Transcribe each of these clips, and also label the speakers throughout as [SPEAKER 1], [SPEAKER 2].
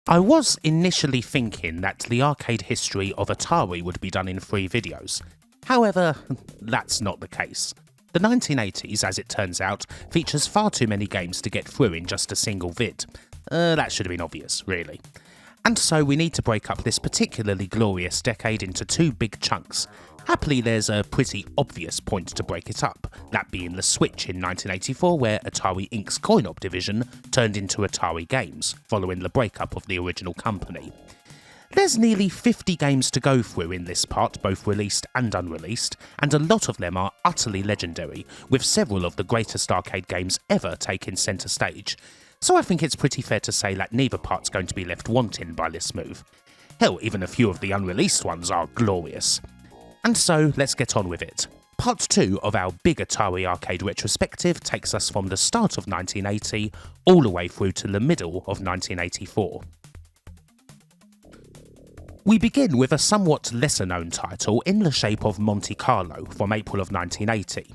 [SPEAKER 1] I was initially thinking that the arcade history of Atari would be done in 3 videos. However, that's not the case. The 1980s, as it turns out, features far too many games to get through in just a single vid. That should have been obvious, really. And so we need to break up this particularly glorious decade into 2 big chunks. Happily, there's a pretty obvious point to break it up, that being the switch in 1984 where Atari Inc.'s coin-op division turned into Atari Games, following the breakup of the original company. There's nearly 50 games to go through in this part, both released and unreleased, and a lot of them are utterly legendary, with several of the greatest arcade games ever taking centre stage. So I think it's pretty fair to say that neither part's going to be left wanting by this move. Hell, even a few of the unreleased ones are glorious. And so, let's get on with it. Part 2 of our big Atari arcade retrospective takes us from the start of 1980 all the way through to the middle of 1984. We begin with a somewhat lesser known title in the shape of Monte Carlo from April of 1980.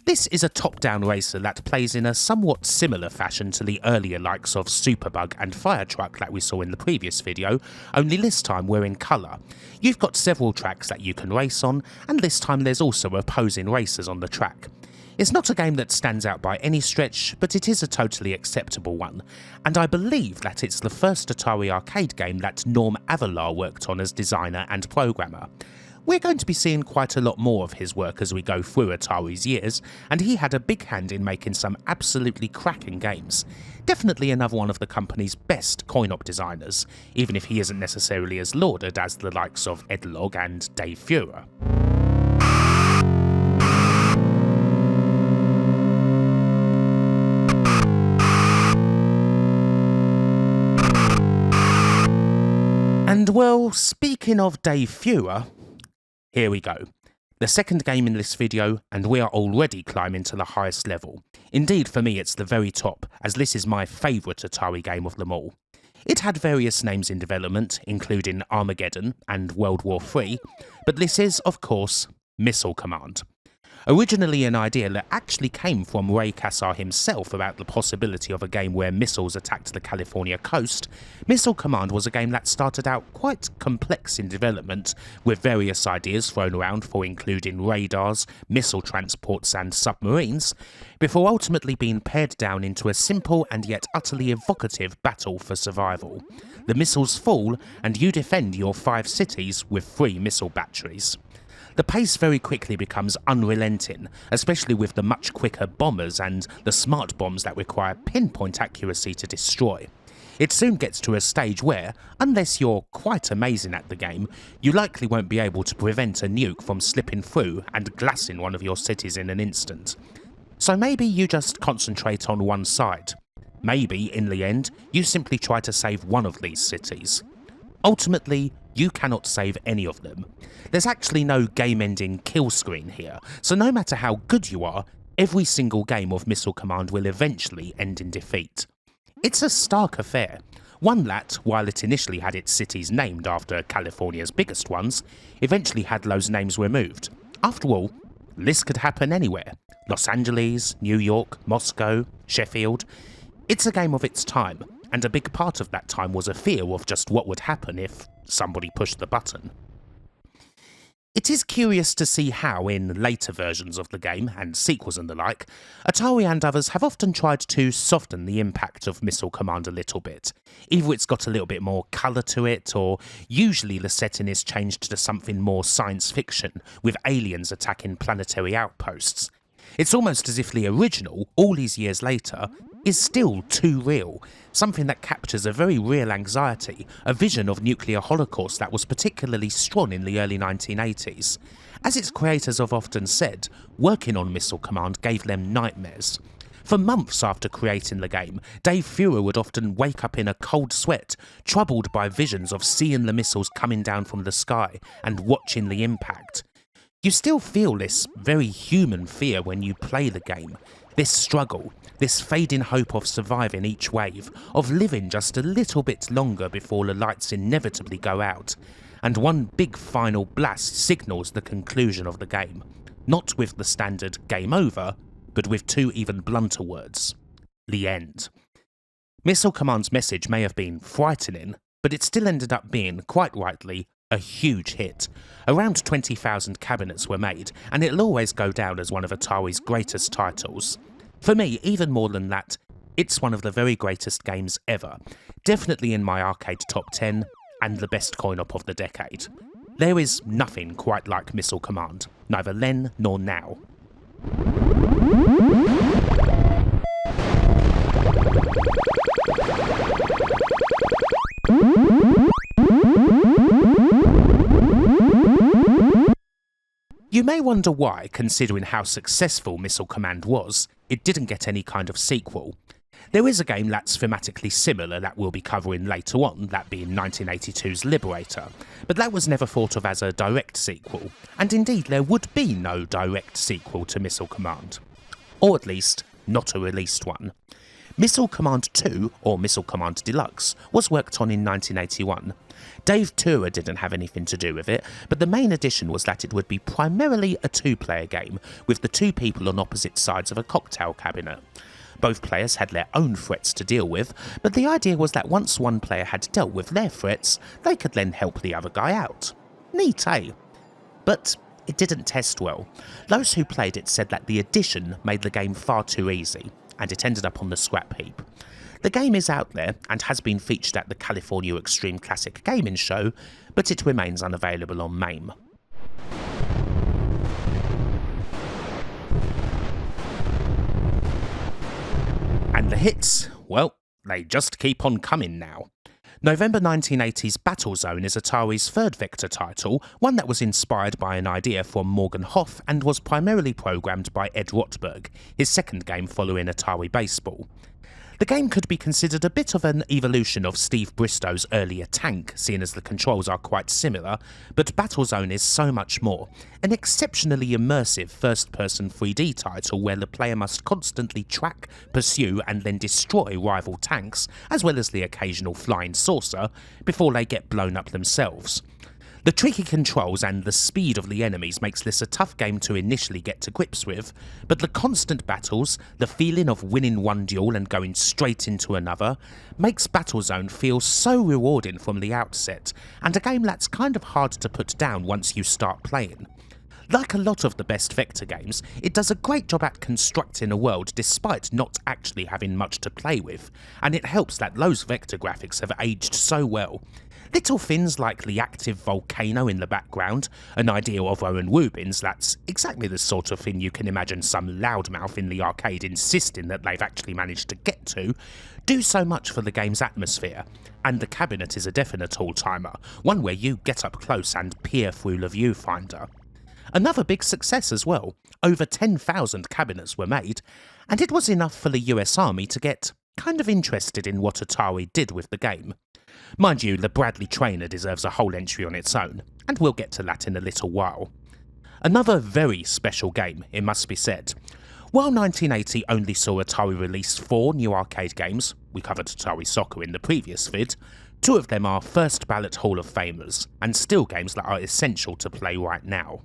[SPEAKER 1] This is a top-down racer that plays in a somewhat similar fashion to the earlier likes of Superbug and Fire Truck that we saw in the previous video, only this time we're in colour. You've got several tracks that you can race on, and this time there's also opposing racers on the track. It's not a game that stands out by any stretch, but it is a totally acceptable one, and I believe that it's the first Atari arcade game that Norm Avalar worked on as designer and programmer. We're going to be seeing quite a lot more of his work as we go through Atari's years, and he had a big hand in making some absolutely cracking games. Definitely another one of the company's best coin-op designers, even if he isn't necessarily as lauded as the likes of Ed Logg and Dave Führer. And well, speaking of Dave Führer, here we go. The second game in this video, and we are already climbing to the highest level. Indeed, for me it's the very top, as this is my favourite Atari game of them all. It had various names in development, including Armageddon and World War III, but this is, of course, Missile Command. Originally an idea that actually came from Ray Kassar himself about the possibility of a game where missiles attacked the California coast, Missile Command was a game that started out quite complex in development, with various ideas thrown around for including radars, missile transports and submarines, before ultimately being pared down into a simple and yet utterly evocative battle for survival. The missiles fall, and you defend your 5 cities with 3 missile batteries. The pace very quickly becomes unrelenting, especially with the much quicker bombers and the smart bombs that require pinpoint accuracy to destroy. It soon gets to a stage where, unless you're quite amazing at the game, you likely won't be able to prevent a nuke from slipping through and glassing one of your cities in an instant. So maybe you just concentrate on one side. Maybe, in the end, you simply try to save one of these cities. Ultimately, you cannot save any of them. There's actually no game-ending kill screen here, so no matter how good you are, every single game of Missile Command will eventually end in defeat. It's a stark affair, one that, while it initially had its cities named after California's biggest ones, eventually had those names removed. After all, this could happen anywhere. Los Angeles, New York, Moscow, Sheffield. It's a game of its time, and a big part of that time was a fear of just what would happen if somebody pushed the button. It is curious to see how, in later versions of the game, and sequels and the like, Atari and others have often tried to soften the impact of Missile Command a little bit. Either it's got a little bit more colour to it, or usually the setting is changed to something more science fiction, with aliens attacking planetary outposts. It's almost as if the original, all these years later, is still too real, something that captures a very real anxiety, a vision of nuclear holocaust that was particularly strong in the early 1980s. As its creators have often said, working on Missile Command gave them nightmares. For months after creating the game, Dave Führer would often wake up in a cold sweat, troubled by visions of seeing the missiles coming down from the sky and watching the impact. You still feel this very human fear when you play the game, this struggle, this fading hope of surviving each wave, of living just a little bit longer before the lights inevitably go out, and one big final blast signals the conclusion of the game, not with the standard game over, but with 2 even blunter words: the end. Missile Command's message may have been frightening, but it still ended up being, quite rightly, a huge hit. Around 20,000 cabinets were made, and it'll always go down as one of Atari's greatest titles. For me, even more than that, it's one of the very greatest games ever. Definitely in my arcade top 10, and the best coin-op of the decade. There is nothing quite like Missile Command, neither then nor now. You may wonder why, considering how successful Missile Command was, it didn't get any kind of sequel. There is a game that's thematically similar that we'll be covering later on, that being 1982's Liberator, but that was never thought of as a direct sequel, and indeed there would be no direct sequel to Missile Command. Or at least, not a released one. Missile Command 2, or Missile Command Deluxe, was worked on in 1981. Dave Tura didn't have anything to do with it, but the main addition was that it would be primarily a two-player game, with the two people on opposite sides of a cocktail cabinet. Both players had their own threats to deal with, but the idea was that once one player had dealt with their threats, they could then help the other guy out. Neat, eh? But it didn't test well. Those who played it said that the addition made the game far too easy, and it ended up on the scrap heap. The game is out there and has been featured at the California Extreme Classic Gaming Show, but it remains unavailable on MAME. And the hits, well, they just keep on coming now. November 1980's Battlezone is Atari's third vector title, one that was inspired by an idea from Morgan Hoff and was primarily programmed by Ed Rotberg, his second game following Atari Baseball. The game could be considered a bit of an evolution of Steve Bristow's earlier Tank, seeing as the controls are quite similar, but Battlezone is so much more. An exceptionally immersive first-person 3D title where the player must constantly track, pursue and then destroy rival tanks, as well as the occasional flying saucer, before they get blown up themselves. The tricky controls and the speed of the enemies makes this a tough game to initially get to grips with, but the constant battles, the feeling of winning one duel and going straight into another, makes Battlezone feel so rewarding from the outset, and a game that's kind of hard to put down once you start playing. Like a lot of the best vector games, it does a great job at constructing a world despite not actually having much to play with, and it helps that those vector graphics have aged so well. Little things like the active volcano in the background, an idea of Owen Rubin's that's exactly the sort of thing you can imagine some loudmouth in the arcade insisting that they've actually managed to get to, do so much for the game's atmosphere. And the cabinet is a definite all-timer, one where you get up close and peer through the viewfinder. Another big success as well, over 10,000 cabinets were made, and it was enough for the US Army to get kind of interested in what Atari did with the game. Mind you, the Bradley Trainer deserves a whole entry on its own, and we'll get to that in a little while. Another very special game, it must be said. While 1980 only saw Atari release 4 new arcade games, we covered Atari Soccer in the previous vid, 2 of them are first ballot Hall of Famers, and still games that are essential to play right now.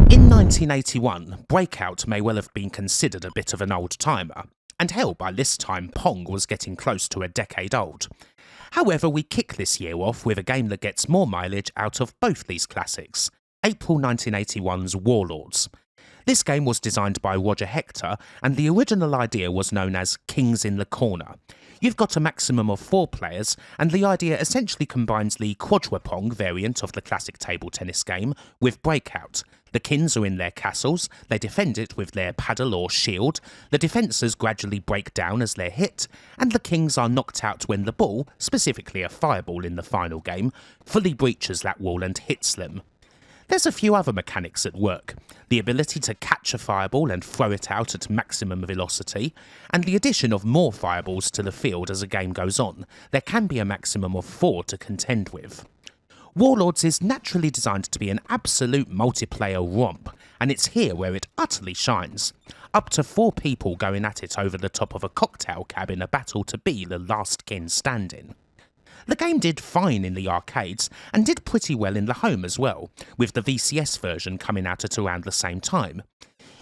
[SPEAKER 1] In 1981, Breakout may well have been considered a bit of an old-timer, and hell, by this time Pong was getting close to a decade old. However, we kick this year off with a game that gets more mileage out of both these classics, April 1981's Warlords. This game was designed by Roger Hector, and the original idea was known as Kings in the Corner. You've got a maximum of 4 players, and the idea essentially combines the quadrupong variant of the classic table tennis game with Breakout. The kings are in their castles, they defend it with their paddle or shield, the defences gradually break down as they're hit, and the kings are knocked out when the ball, specifically a fireball in the final game, fully breaches that wall and hits them. There's a few other mechanics at work, the ability to catch a fireball and throw it out at maximum velocity, and the addition of more fireballs to the field as the game goes on. There can be a maximum of 4 to contend with. Warlords is naturally designed to be an absolute multiplayer romp, and it's here where it utterly shines. Up to 4 people going at it over the top of a cocktail cab in a battle to be the last kin standing. The game did fine in the arcades, and did pretty well in the home as well, with the VCS version coming out at around the same time.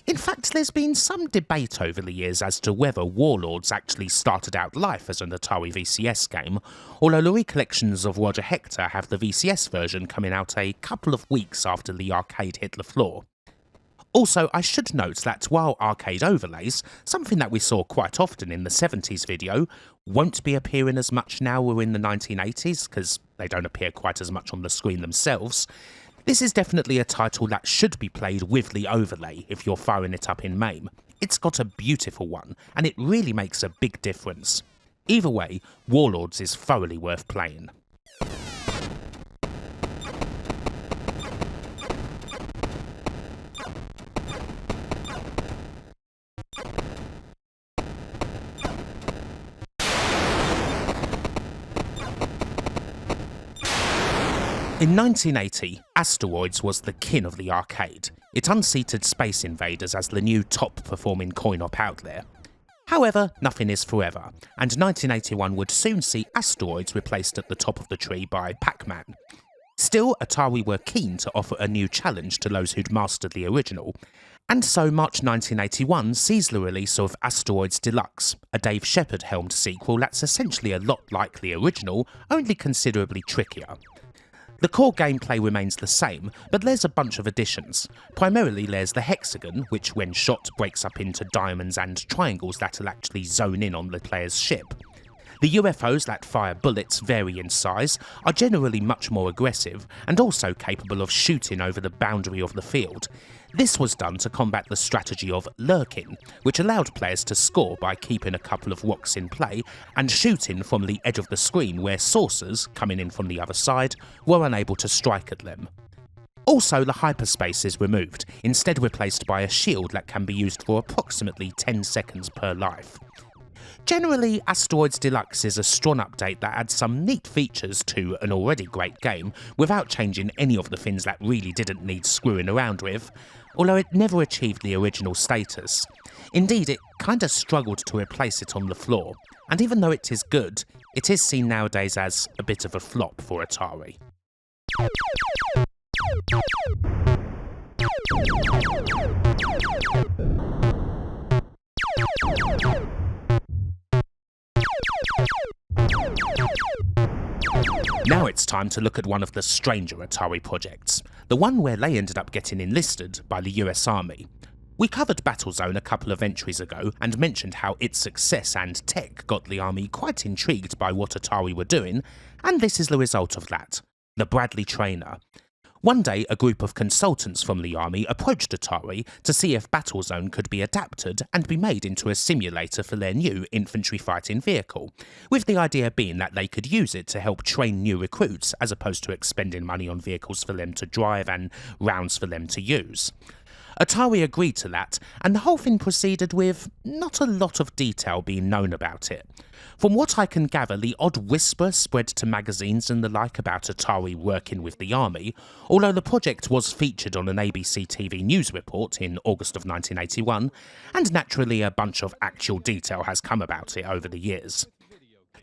[SPEAKER 1] In fact, there's been some debate over the years as to whether Warlords actually started out life as an Atari VCS game, although the recollections of Roger Hector have the VCS version coming out a couple of weeks after the arcade hit the floor. Also, I should note that while arcade overlays, something that we saw quite often in the 70s video, won't be appearing as much now we're in the 1980s, because they don't appear quite as much on the screen themselves. This is definitely a title that should be played with the overlay if you're firing it up in MAME. It's got a beautiful one, and it really makes a big difference. Either way, Warlords is thoroughly worth playing. In 1980, Asteroids was the king of the arcade. It unseated Space Invaders as the new top-performing coin-op out there. However, nothing is forever, and 1981 would soon see Asteroids replaced at the top of the tree by Pac-Man. Still, Atari were keen to offer a new challenge to those who'd mastered the original, and so March 1981 sees the release of Asteroids Deluxe, a Dave Shepard-helmed sequel that's essentially a lot like the original, only considerably trickier. The core gameplay remains the same, but there's a bunch of additions. Primarily there's the hexagon, which when shot breaks up into diamonds and triangles that'll actually zone in on the player's ship. The UFOs that fire bullets vary in size, are generally much more aggressive, and also capable of shooting over the boundary of the field. This was done to combat the strategy of lurking, which allowed players to score by keeping a couple of rocks in play and shooting from the edge of the screen where saucers, coming in from the other side, were unable to strike at them. Also, the hyperspace is removed, instead replaced by a shield that can be used for approximately 10 seconds per life. Generally, Asteroids Deluxe is a strong update that adds some neat features to an already great game without changing any of the things that really didn't need screwing around with, although it never achieved the original status. Indeed, it kinda struggled to replace it on the floor, and even though it is good, it is seen nowadays as a bit of a flop for Atari. Now it's time to look at one of the stranger Atari projects, the one where they ended up getting enlisted by the US Army. We covered Battlezone a couple of entries ago and mentioned how its success and tech got the Army quite intrigued by what Atari were doing, and this is the result of that, the Bradley Trainer. One day, a group of consultants from the Army approached Atari to see if Battlezone could be adapted and be made into a simulator for their new infantry fighting vehicle, with the idea being that they could use it to help train new recruits as opposed to expending money on vehicles for them to drive and rounds for them to use. Atari agreed to that, and the whole thing proceeded with not a lot of detail being known about it. From what I can gather, the odd whisper spread to magazines and the like about Atari working with the Army, although the project was featured on an ABC TV news report in August of 1981, and naturally a bunch of actual detail has come about it over the years.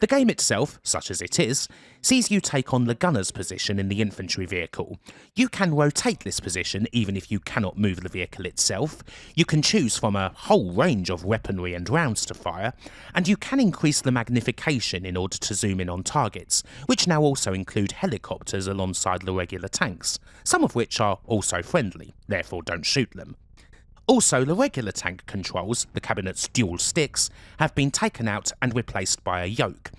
[SPEAKER 1] The game itself, such as it is, sees you take on the gunner's position in the infantry vehicle. You can rotate this position even if you cannot move the vehicle itself, you can choose from a whole range of weaponry and rounds to fire, and you can increase the magnification in order to zoom in on targets, which now also include helicopters alongside the regular tanks, some of which are also friendly, therefore don't shoot them. Also, the regular tank controls, the cabinet's dual sticks, have been taken out and replaced by a yoke.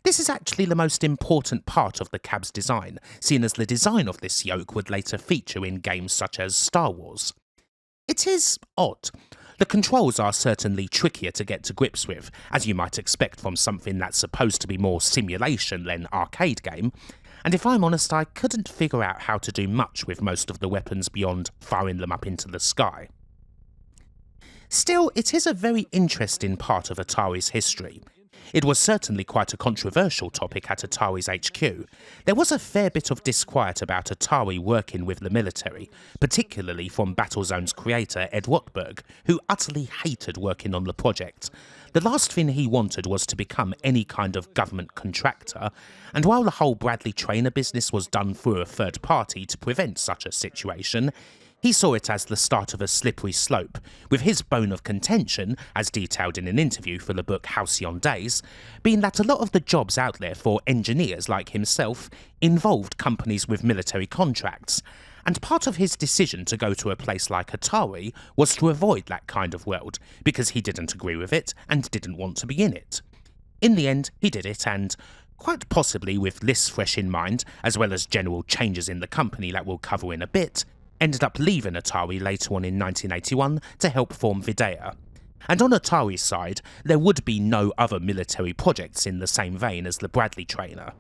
[SPEAKER 1] This is actually the most important part of the cab's design, seeing as the design of this yoke would later feature in games such as Star Wars. It is odd. The controls are certainly trickier to get to grips with, as you might expect from something that's supposed to be more simulation than arcade game, and if I'm honest, I couldn't figure out how to do much with most of the weapons beyond firing them up into the sky. Still, it is a very interesting part of Atari's history. It was certainly quite a controversial topic at Atari's HQ. There was a fair bit of disquiet about Atari working with the military, particularly from Battlezone's creator Ed Wartburg, who utterly hated working on the project. The last thing he wanted was to become any kind of government contractor, and while the whole Bradley Trainer business was done through a third party to prevent such a situation, he saw it as the start of a slippery slope, with his bone of contention, as detailed in an interview for the book Halcyon Days, being that a lot of the jobs out there for engineers like himself involved companies with military contracts, and part of his decision to go to a place like Atari was to avoid that kind of world, because he didn't agree with it and didn't want to be in it. In the end, he did it, and quite possibly with this fresh in mind, as well as general changes in the company that we'll cover in a bit, ended up leaving Atari later on in 1981 to help form Videa. And on Atari's side, there would be no other military projects in the same vein as the Bradley Trainer.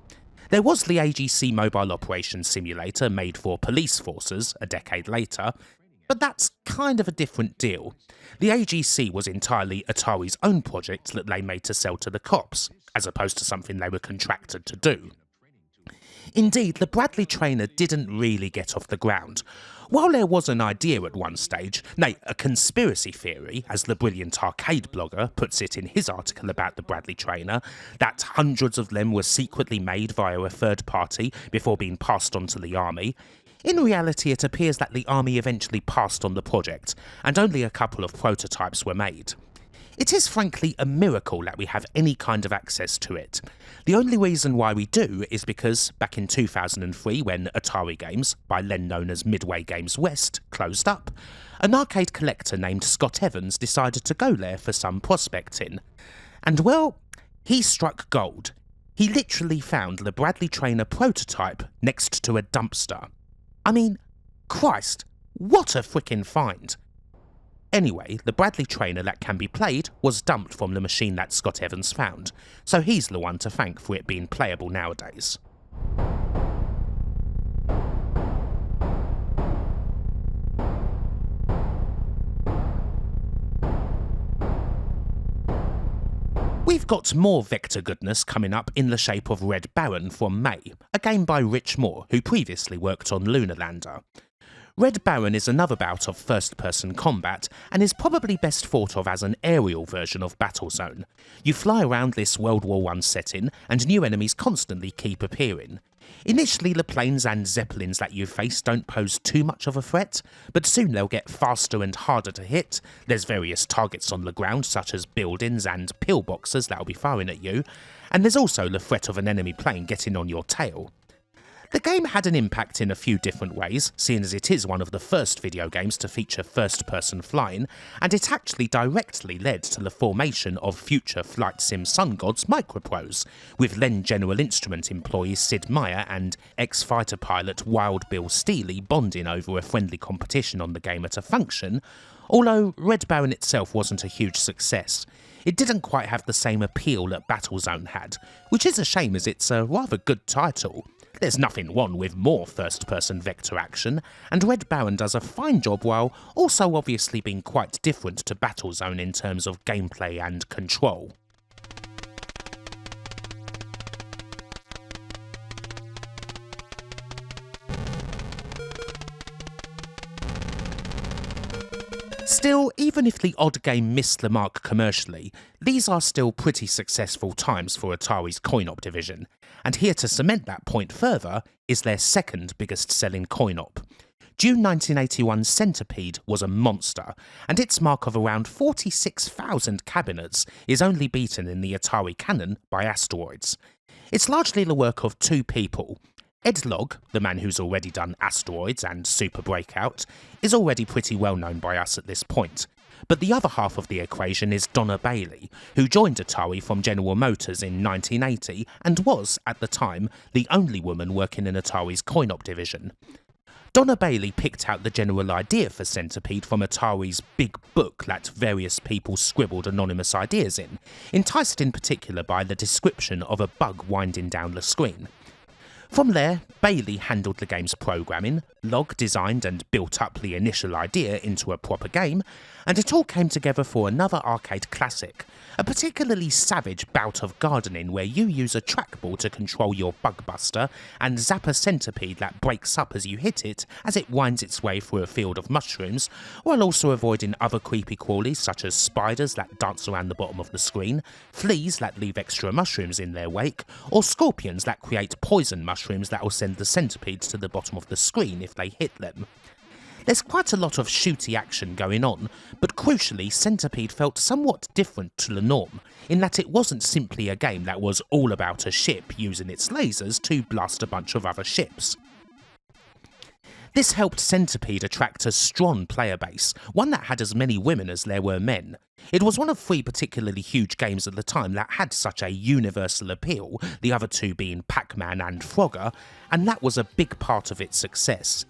[SPEAKER 1] There was the AGC Mobile Operations Simulator made for police forces a decade later, but that's kind of a different deal. The AGC was entirely Atari's own project that they made to sell to the cops, as opposed to something they were contracted to do. Indeed, the Bradley Trainer didn't really get off the ground. While there was an idea at one stage, nay, a conspiracy theory, as the brilliant arcade blogger puts it in his article about the Bradley Trainer, that hundreds of them were secretly made via a third party before being passed on to the army, in reality it appears that the army eventually passed on the project, and only a couple of prototypes were made. It is frankly a miracle that we have any kind of access to it. The only reason why we do is because, back in 2003 when Atari Games, by then known as Midway Games West, closed up, an arcade collector named Scott Evans decided to go there for some prospecting. And well, he struck gold. He literally found the Bradley Trainer prototype next to a dumpster. I mean, Christ, what a frickin' find! Anyway, the Bradley Trainer that can be played was dumped from the machine that Scott Evans found, so he's the one to thank for it being playable nowadays. We've got more vector goodness coming up in the shape of Red Baron from May, a game by Rich Moore, who previously worked on Lunar Lander. Red Baron is another bout of first-person combat, and is probably best thought of as an aerial version of Battlezone. You fly around this World War I setting, and new enemies constantly keep appearing. Initially, the planes and zeppelins that you face don't pose too much of a threat, but soon they'll get faster and harder to hit. There's various targets on the ground, such as buildings and pillboxes that'll be firing at you, and there's also the threat of an enemy plane getting on your tail. The game had an impact in a few different ways, seeing as it is one of the first video games to feature first-person flying, and it actually directly led to the formation of future flight sim sun gods Microprose, with then General Instrument employee Sid Meier and ex-fighter pilot Wild Bill Steely bonding over a friendly competition on the game at a function, although Red Baron itself wasn't a huge success. It didn't quite have the same appeal that Battlezone had, which is a shame as it's a rather good title. There's nothing wrong with more first-person vector action, and Red Baron does a fine job while also obviously being quite different to Battlezone in terms of gameplay and control. Still, even if the odd game missed the mark commercially, these are still pretty successful times for Atari's coin-op division, and here to cement that point further is their second biggest selling coin-op. June 1981's Centipede was a monster, and its mark of around 46,000 cabinets is only beaten in the Atari canon by Asteroids. It's largely the work of two people. Ed Logg, the man who's already done Asteroids and Super Breakout, is already pretty well known by us at this point. But the other half of the equation is Donna Bailey, who joined Atari from General Motors in 1980 and was, at the time, the only woman working in Atari's coin-op division. Donna Bailey picked out the general idea for Centipede from Atari's big book that various people scribbled anonymous ideas in, enticed in particular by the description of a bug winding down the screen. From there, Bailey handled the game's programming, Logg designed and built up the initial idea into a proper game, and it all came together for another arcade classic, a particularly savage bout of gardening where you use a trackball to control your bug buster and zap a centipede that breaks up as you hit it as it winds its way through a field of mushrooms, while also avoiding other creepy crawlies such as spiders that dance around the bottom of the screen, fleas that leave extra mushrooms in their wake, or scorpions that create poison mushrooms that will send the centipedes to the bottom of the screen if they hit them. There's quite a lot of shooty action going on, but crucially Centipede felt somewhat different to the norm, in that it wasn't simply a game that was all about a ship using its lasers to blast a bunch of other ships. This helped Centipede attract a strong player base, one that had as many women as there were men. It was one of 3 particularly huge games at the time that had such a universal appeal, the other 2 being Pac-Man and Frogger, and that was a big part of its success.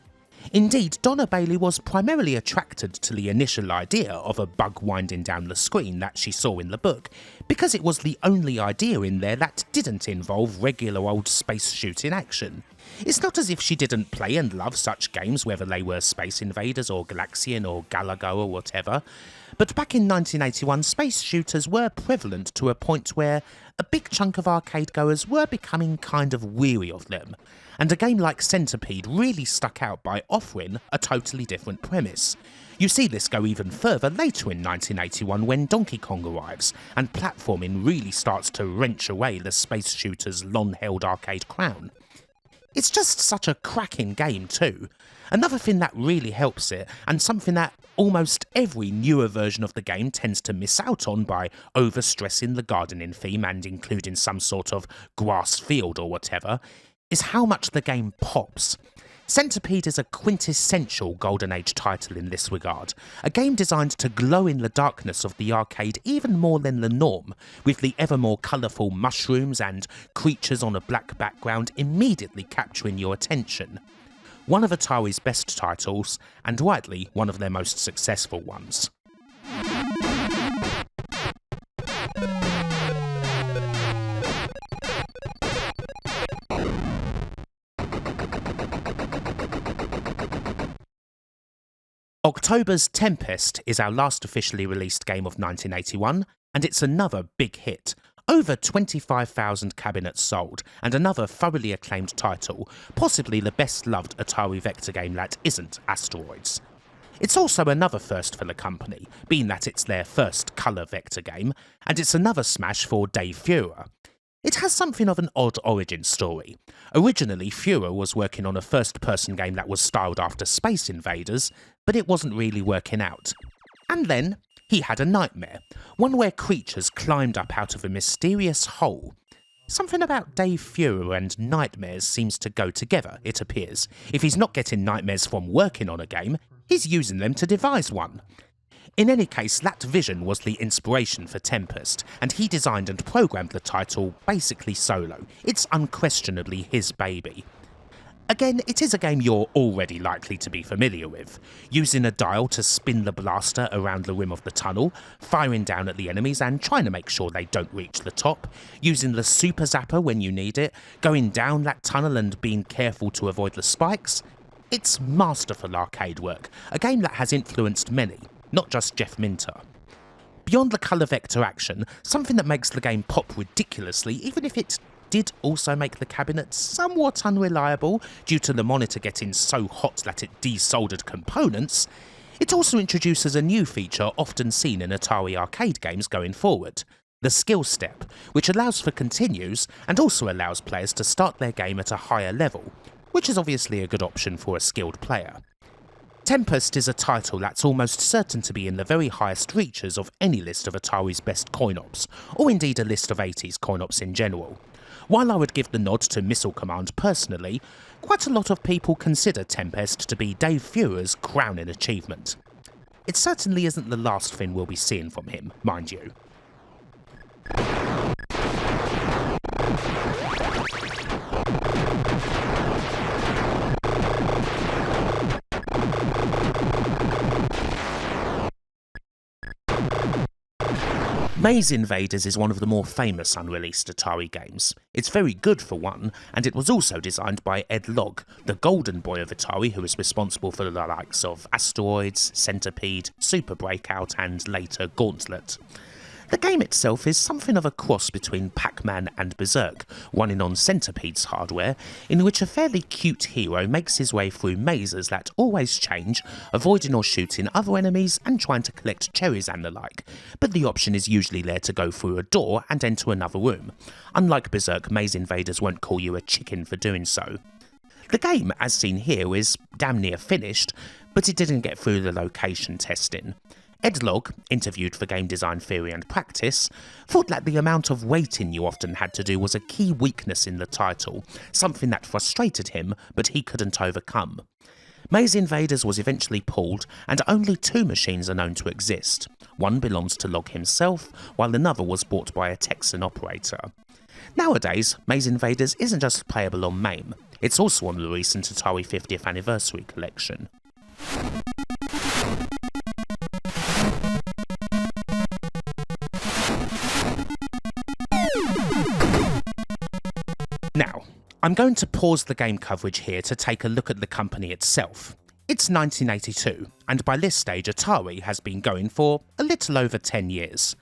[SPEAKER 1] Indeed, Donna Bailey was primarily attracted to the initial idea of a bug winding down the screen that she saw in the book, because it was the only idea in there that didn't involve regular old space shooting action. It's not as if she didn't play and love such games, whether they were Space Invaders or Galaxian or Galago or whatever, but back in 1981 space shooters were prevalent to a point where a big chunk of arcade goers were becoming kind of weary of them, and a game like Centipede really stuck out by offering a totally different premise. You see this go even further later in 1981 when Donkey Kong arrives, and platforming really starts to wrench away the space shooter's long-held arcade crown. It's just such a cracking game too. Another thing that really helps it, and something that almost every newer version of the game tends to miss out on by overstressing the gardening theme and including some sort of grass field or whatever, is how much the game pops. Centipede is a quintessential Golden Age title in this regard, a game designed to glow in the darkness of the arcade even more than the norm, with the ever more colourful mushrooms and creatures on a black background immediately capturing your attention. One of Atari's best titles, and rightly one of their most successful ones. October's Tempest is our last officially released game of 1981, and it's another big hit. Over 25,000 cabinets sold, and another thoroughly acclaimed title, possibly the best loved Atari vector game that isn't Asteroids. It's also another first for the company, being that it's their first colour vector game, and it's another smash for Dave Feuer. It has something of an odd origin story. Originally, Feuer was working on a first-person game that was styled after Space Invaders, but it wasn't really working out. And then, he had a nightmare, one where creatures climbed up out of a mysterious hole. Something about Dave Feuer and nightmares seems to go together, it appears. If he's not getting nightmares from working on a game, he's using them to devise one. In any case, that vision was the inspiration for Tempest, and he designed and programmed the title basically solo. It's unquestionably his baby. Again, it is a game you're already likely to be familiar with, using a dial to spin the blaster around the rim of the tunnel, firing down at the enemies and trying to make sure they don't reach the top, using the super zapper when you need it, going down that tunnel and being careful to avoid the spikes. It's masterful arcade work, a game that has influenced many, not just Jeff Minter. Beyond the colour vector action, something that makes the game pop ridiculously, even if it did also make the cabinet somewhat unreliable due to the monitor getting so hot that it desoldered components, it also introduces a new feature often seen in Atari arcade games going forward, the skill step, which allows for continues and also allows players to start their game at a higher level, which is obviously a good option for a skilled player. Tempest is a title that's almost certain to be in the very highest reaches of any list of Atari's best coin-ops, or indeed a list of 80s coin-ops in general. While I would give the nod to Missile Command personally, quite a lot of people consider Tempest to be Dave Feuer's crowning achievement. It certainly isn't the last thing we'll be seeing from him, mind you. Maze Invaders is one of the more famous unreleased Atari games. It's very good for one, and it was also designed by Ed Logg, the golden boy of Atari who was responsible for the likes of Asteroids, Centipede, Super Breakout and later Gauntlet. The game itself is something of a cross between Pac-Man and Berserk, running on Centipede's hardware, in which a fairly cute hero makes his way through mazes that always change, avoiding or shooting other enemies and trying to collect cherries and the like, but the option is usually there to go through a door and enter another room. Unlike Berserk, Maze Invaders won't call you a chicken for doing so. The game, as seen here, is damn near finished, but it didn't get through the location testing. Ed Logg, interviewed for Game Design Theory and Practice, thought that the amount of waiting you often had to do was a key weakness in the title, something that frustrated him but he couldn't overcome. Maze Invaders was eventually pulled, and only 2 machines are known to exist. One belongs to Logg himself, while another was bought by a Texan operator. Nowadays, Maze Invaders isn't just playable on MAME, it's also on the recent Atari 50th Anniversary collection. Now, I'm going to pause the game coverage here to take a look at the company itself. It's 1982, and by this stage Atari has been going for a little over 10 years.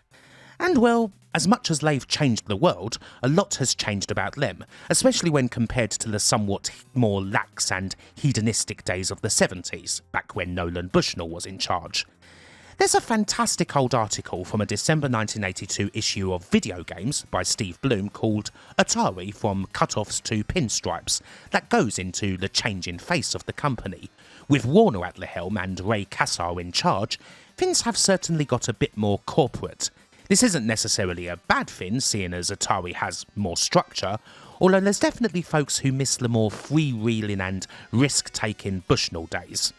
[SPEAKER 1] And well, as much as they've changed the world, a lot has changed about them, especially when compared to the somewhat more lax and hedonistic days of the 70s, back when Nolan Bushnell was in charge. There's a fantastic old article from a December 1982 issue of Video Games by Steve Bloom called Atari From Cutoffs to Pinstripes that goes into the changing face of the company. With Warner at the helm and Ray Kassar in charge, things have certainly got a bit more corporate. This isn't necessarily a bad thing, seeing as Atari has more structure, although there's definitely folks who miss the more freewheeling and risk-taking Bushnell days.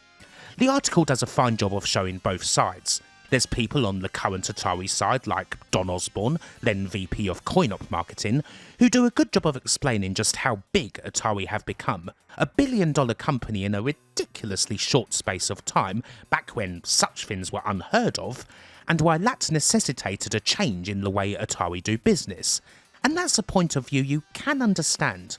[SPEAKER 1] The article does a fine job of showing both sides. There's people on the current Atari side like Don Osborne, then VP of coin-op marketing, who do a good job of explaining just how big Atari have become, $1 billion company in a ridiculously short space of time, back when such things were unheard of, and why that necessitated a change in the way Atari do business. And that's a point of view you can understand.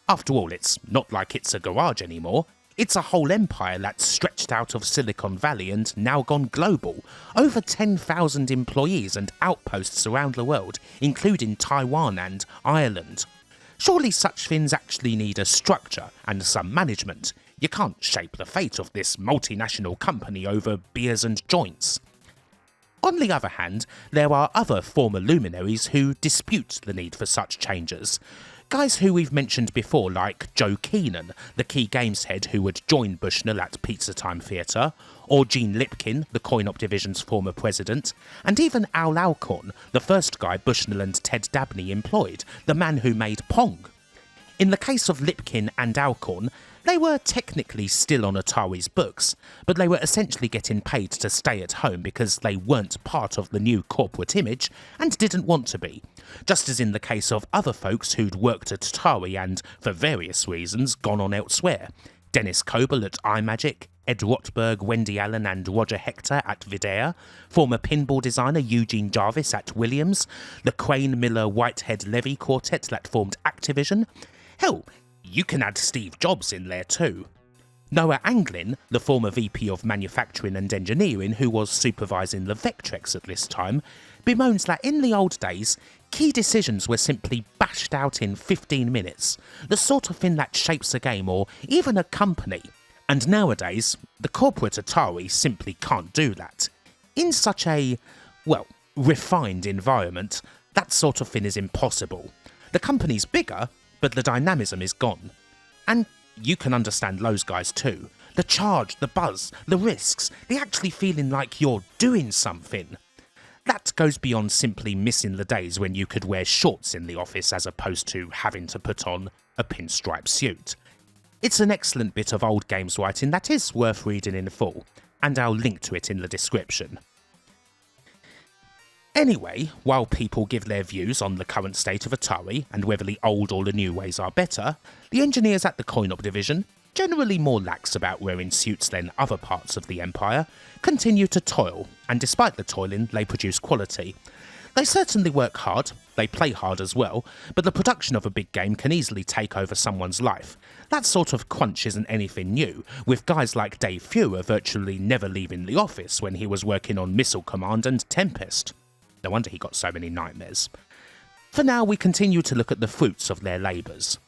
[SPEAKER 1] After all, it's not like it's a garage anymore. It's a whole empire that's stretched out of Silicon Valley and now gone global. Over 10,000 employees and outposts around the world, including Taiwan and Ireland. Surely such things actually need a structure and some management. You can't shape the fate of this multinational company over beers and joints. On the other hand, there are other former luminaries who dispute the need for such changes. Guys who we've mentioned before like Joe Keenan, the key games head who would join Bushnell at Pizza Time Theatre, or Gene Lipkin, the coin-op division's former president, and even Al Alcorn, the first guy Bushnell and Ted Dabney employed, the man who made Pong. In the case of Lipkin and Alcorn, they were technically still on Atari's books, but they were essentially getting paid to stay at home because they weren't part of the new corporate image and didn't want to be. Just as in the case of other folks who'd worked at Atari and, for various reasons, gone on elsewhere. Dennis Coble at iMagic, Ed Rotberg, Wendy Allen and Roger Hector at Videa, former pinball designer Eugene Jarvis at Williams, the Crane Miller Whitehead Levy quartet that formed Activision. Hell, you can add Steve Jobs in there too. Noah Anglin, the former VP of Manufacturing and Engineering who was supervising the Vectrex at this time, bemoans that in the old days, key decisions were simply bashed out in 15 minutes, the sort of thing that shapes a game or even a company. And nowadays, the corporate Atari simply can't do that. In such a, well, refined environment, that sort of thing is impossible. The company's bigger, but the dynamism is gone. And you can understand those guys too. The charge, the buzz, the risks, the actually feeling like you're doing something. That goes beyond simply missing the days when you could wear shorts in the office as opposed to having to put on a pinstripe suit. It's an excellent bit of old games writing that is worth reading in full, and I'll link to it in the description. Anyway, while people give their views on the current state of Atari and whether the old or the new ways are better, the engineers at the coin-op division, generally more lax about wearing suits than other parts of the empire, continue to toil, and despite the toiling, they produce quality. They certainly work hard, they play hard as well, but the production of a big game can easily take over someone's life. That sort of crunch isn't anything new, with guys like Dave Fewer virtually never leaving the office when he was working on Missile Command and Tempest. No wonder he got so many nightmares. For now, we continue to look at the fruits of their labours.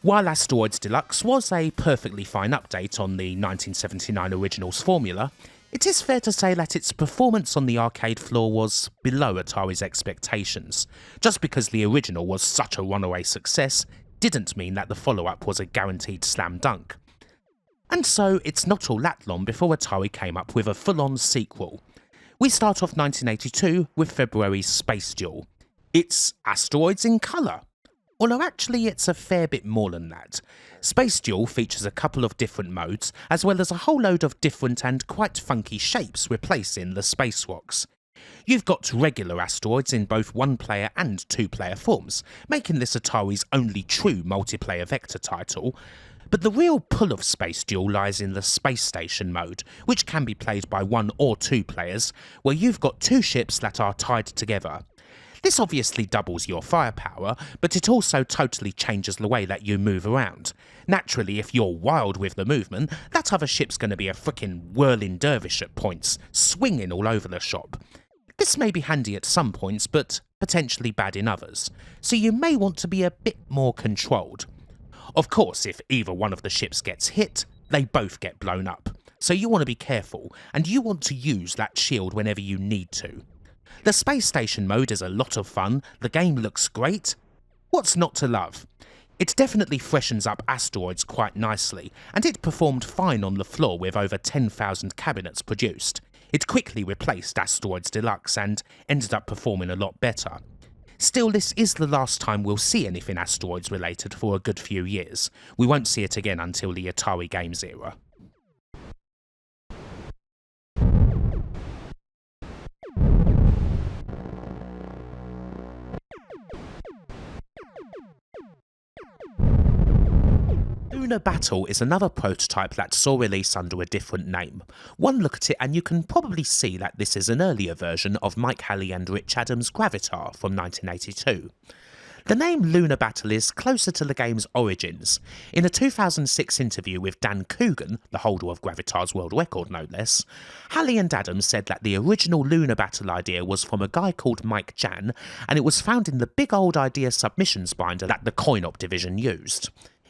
[SPEAKER 1] While Asteroids Deluxe was a perfectly fine update on the 1979 original's formula, it is fair to say that its performance on the arcade floor was below Atari's expectations. Just because the original was such a runaway success didn't mean that the follow-up was a guaranteed slam dunk. And so it's not all that long before Atari came up with a full-on sequel. We start off 1982 with February's Space Duel. It's Asteroids in colour. Although actually it's a fair bit more than that. Space Duel features a couple of different modes, as well as a whole load of different and quite funky shapes replacing the space rocks. You've got regular asteroids in both one-player and two-player forms, making this Atari's only true multiplayer vector title. But the real pull of Space Duel lies in the Space Station mode, which can be played by one or two players, where you've got two ships that are tied together. This obviously doubles your firepower, but it also totally changes the way that you move around. Naturally, if you're wild with the movement, that other ship's going to be a frickin' whirling dervish at points, swinging all over the shop. This may be handy at some points, but potentially bad in others, so you may want to be a bit more controlled. Of course, if either one of the ships gets hit, they both get blown up, so you want to be careful, and you want to use that shield whenever you need to. The Space Station mode is a lot of fun, the game looks great. What's not to love? It definitely freshens up Asteroids quite nicely, and it performed fine on the floor with over 10,000 cabinets produced. It quickly replaced Asteroids Deluxe and ended up performing a lot better. Still, this is the last time we'll see anything Asteroids related for a good few years. We won't see it again until the Atari Games era. Lunar Battle is another prototype that saw release under a different name. One look at it and you can probably see that this is an earlier version of Mike Halley and Rich Adams' Gravitar from 1982. The name Lunar Battle is closer to the game's origins. In a 2006 interview with Dan Coogan, the holder of Gravitar's world record no less, Halley and Adams said that the original Lunar Battle idea was from a guy called Mike Jan, and it was found in the big old idea submissions binder that the Coin-Op division used.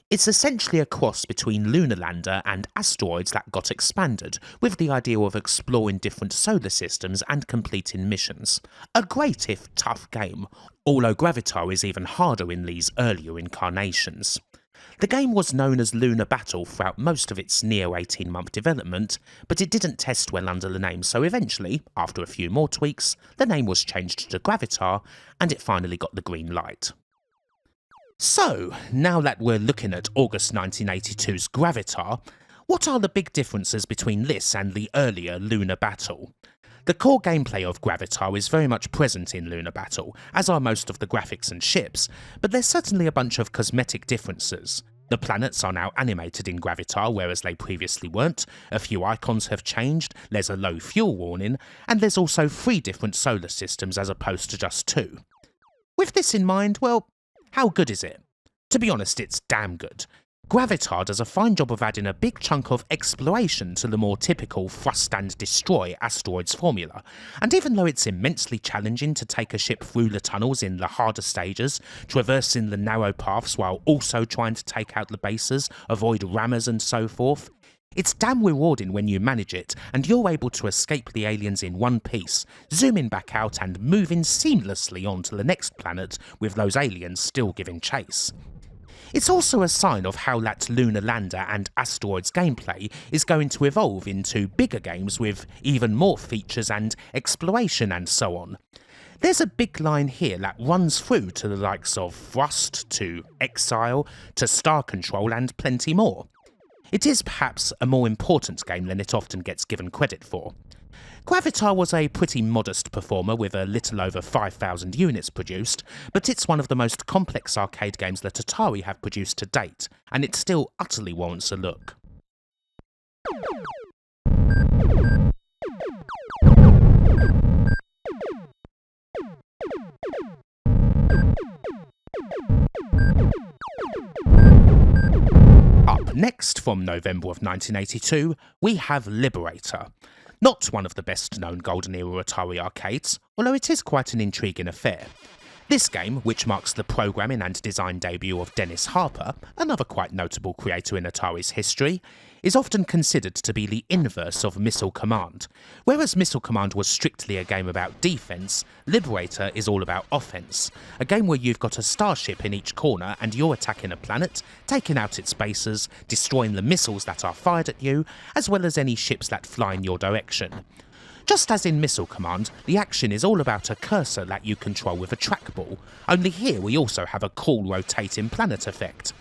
[SPEAKER 1] It's essentially a cross between Lunar Lander and Asteroids that got expanded, with the idea of exploring different solar systems and completing missions. A great if tough game, although Gravitar is even harder in these earlier incarnations. The game was known as Lunar Battle throughout most of its near 18-month development, but it didn't test well under the name, so eventually, after a few more tweaks, the name was changed to Gravitar, and it finally got the green light. So, now that we're looking at August 1982's Gravitar, what are the big differences between this and the earlier Lunar Battle? The core gameplay of Gravitar is very much present in Lunar Battle, as are most of the graphics and ships, but there's certainly a bunch of cosmetic differences. The planets are now animated in Gravitar, whereas they previously weren't, a few icons have changed, there's a low fuel warning, and there's also 3 different solar systems as opposed to just 2. With this in mind, well, how good is it? To be honest, it's damn good. Gravitar does a fine job of adding a big chunk of exploration to the more typical thrust and destroy asteroids formula, and even though it's immensely challenging to take a ship through the tunnels in the harder stages, traversing the narrow paths while also trying to take out the bases, avoid rammers and so forth, it's damn rewarding when you manage it and you're able to escape the aliens in one piece, zooming back out and moving seamlessly on to the next planet with those aliens still giving chase. It's also a sign of how that Lunar Lander and Asteroids gameplay is going to evolve into bigger games with even more features and exploration and so on. There's a big line here that runs through to the likes of Thrust, to Exile, to Star Control and plenty more. It is perhaps a more important game than it often gets given credit for. Gravitar was a pretty modest performer with a little over 5,000 units produced, but it's one of the most complex arcade games that Atari have produced to date, and it still utterly warrants a look. Next, from November of 1982, we have Liberator. Not one of the best known Golden Era Atari arcades, although it is quite an intriguing affair. This game, which marks the programming and design debut of Dennis Harper, another quite notable creator in Atari's history, is often considered to be the inverse of Missile Command. Whereas Missile Command was strictly a game about defense, Liberator is all about offense. A game where you've got a starship in each corner and you're attacking a planet, taking out its bases, destroying the missiles that are fired at you, as well as any ships that fly in your direction. Just as in Missile Command, the action is all about a cursor that you control with a trackball, only here we also have a cool rotating planet effect.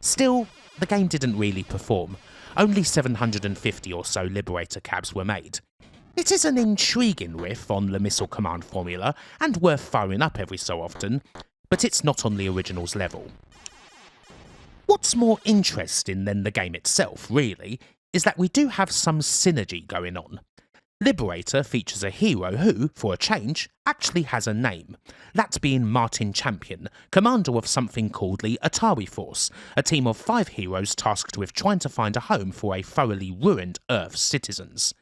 [SPEAKER 1] Still, the game didn't really perform. Only 750 or so Liberator cabs were made. It is an intriguing riff on the Missile Command formula and worth firing up every so often, but it's not on the original's level. What's more interesting than the game itself, really, is that we do have some synergy going on. Liberator features a hero who, for a change, actually has a name, that being Martin Champion, commander of something called the Atari Force, a team of 5 heroes tasked with trying to find a home for a thoroughly ruined Earth's citizens.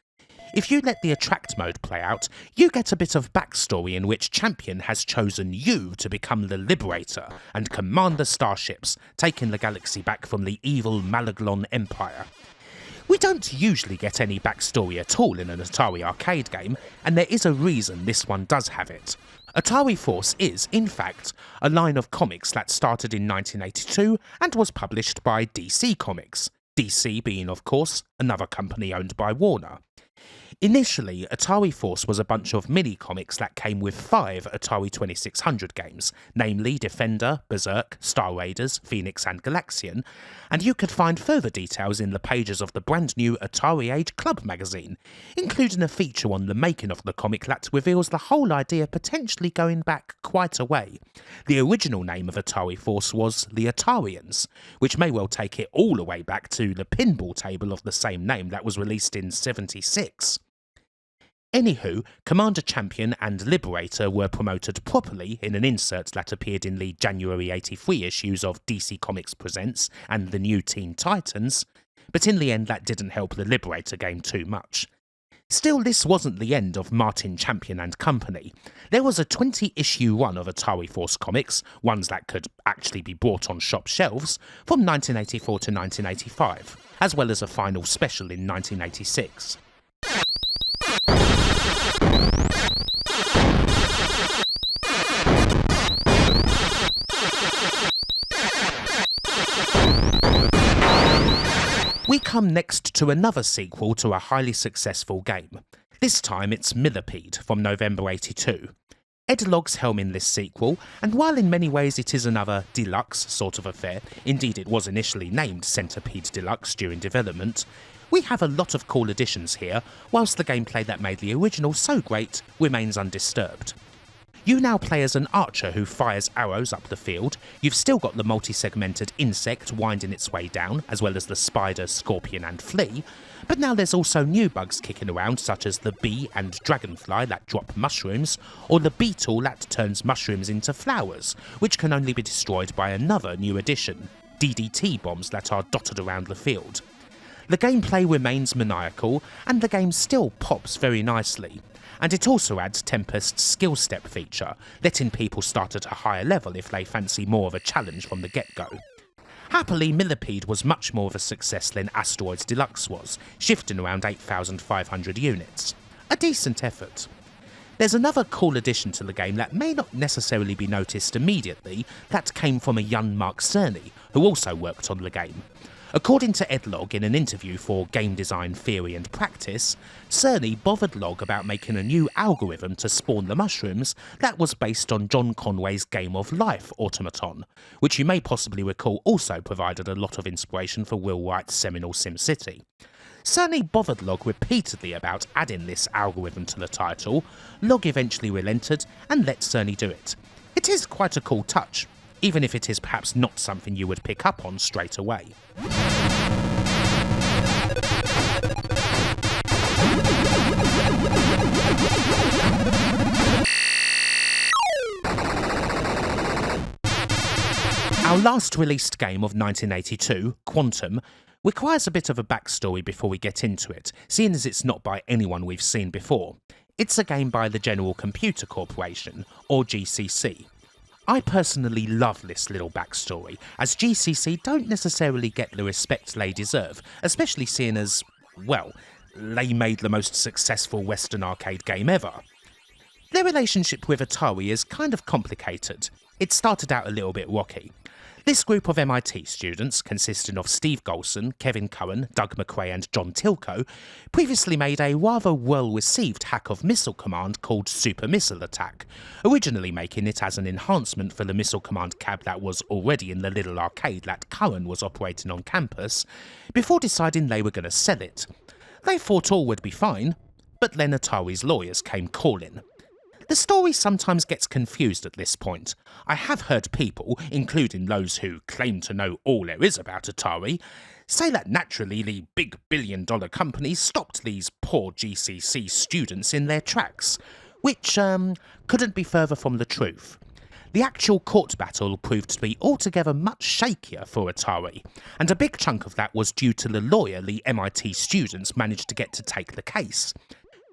[SPEAKER 1] If you let the attract mode play out, you get a bit of backstory in which Champion has chosen you to become the Liberator and command the starships, taking the galaxy back from the evil Malaglon Empire. We don't usually get any backstory at all in an Atari arcade game, and there is a reason this one does have it. Atari Force is, in fact, a line of comics that started in 1982 and was published by DC Comics, DC being, of course, another company owned by Warner. Initially, Atari Force was a bunch of mini-comics that came with 5 Atari 2600 games, namely Defender, Berserk, Star Raiders, Phoenix and Galaxian, and you could find further details in the pages of the brand new Atari Age Club magazine, including a feature on the making of the comic that reveals the whole idea potentially going back quite a way. The original name of Atari Force was the Atarians, which may well take it all the way back to the pinball table of the same name that was released in '76. Anywho, Commander Champion and Liberator were promoted properly in an insert that appeared in the January '83 issues of DC Comics Presents and the New Teen Titans, but in the end that didn't help the Liberator game too much. Still, this wasn't the end of Martin Champion and company. There was a 20-issue run of Atari Force comics, ones that could actually be bought on shop shelves, from 1984 to 1985, as well as a final special in 1986. We come next to another sequel to a highly successful game. This time it's Millipede from November '82. Ed Logg's helming this sequel, and while in many ways it is another deluxe sort of affair, indeed it was initially named Centipede Deluxe during development, we have a lot of cool additions here, whilst the gameplay that made the original so great remains undisturbed. You now play as an archer who fires arrows up the field. You've still got the multi-segmented insect winding its way down, as well as the spider, scorpion and flea, but now there's also new bugs kicking around, such as the bee and dragonfly that drop mushrooms, or the beetle that turns mushrooms into flowers, which can only be destroyed by another new addition, DDT bombs that are dotted around the field. The gameplay remains maniacal, and the game still pops very nicely. And it also adds Tempest's skill step feature, letting people start at a higher level if they fancy more of a challenge from the get-go. Happily, Millipede was much more of a success than Asteroids Deluxe was, shifting around 8,500 units. A decent effort. There's another cool addition to the game that may not necessarily be noticed immediately, that came from a young Mark Cerny, who also worked on the game. According to Ed Logg in an interview for Game Design Theory and Practice, Cerny bothered Logg about making a new algorithm to spawn the mushrooms that was based on John Conway's Game of Life automaton, which you may possibly recall also provided a lot of inspiration for Will Wright's seminal SimCity. Cerny bothered Logg repeatedly about adding this algorithm to the title. Logg eventually relented and let Cerny do it. It is quite a cool touch, even if it is perhaps not something you would pick up on straight away. Our last released game of 1982, Quantum, requires a bit of a backstory before we get into it, seeing as it's not by anyone we've seen before. It's a game by the General Computer Corporation, or GCC. I personally love this little backstory, as GCC don't necessarily get the respect they deserve, especially seeing as, well, they made the most successful Western arcade game ever. Their relationship with Atari is kind of complicated. It started out a little bit rocky. This group of MIT students, consisting of Steve Golson, Kevin Cohen, Doug McRae and John Tilko, previously made a rather well-received hack of Missile Command called Super Missile Attack, originally making it as an enhancement for the Missile Command cab that was already in the little arcade that Cohen was operating on campus, before deciding they were going to sell it. They thought all would be fine, but then Atari's lawyers came calling. The story sometimes gets confused at this point. I have heard people, including those who claim to know all there is about Atari, say that naturally the big billion-dollar companies stopped these poor GCC students in their tracks, which couldn't be further from the truth. The actual court battle proved to be altogether much shakier for Atari, and a big chunk of that was due to the lawyer the MIT students managed to get to take the case.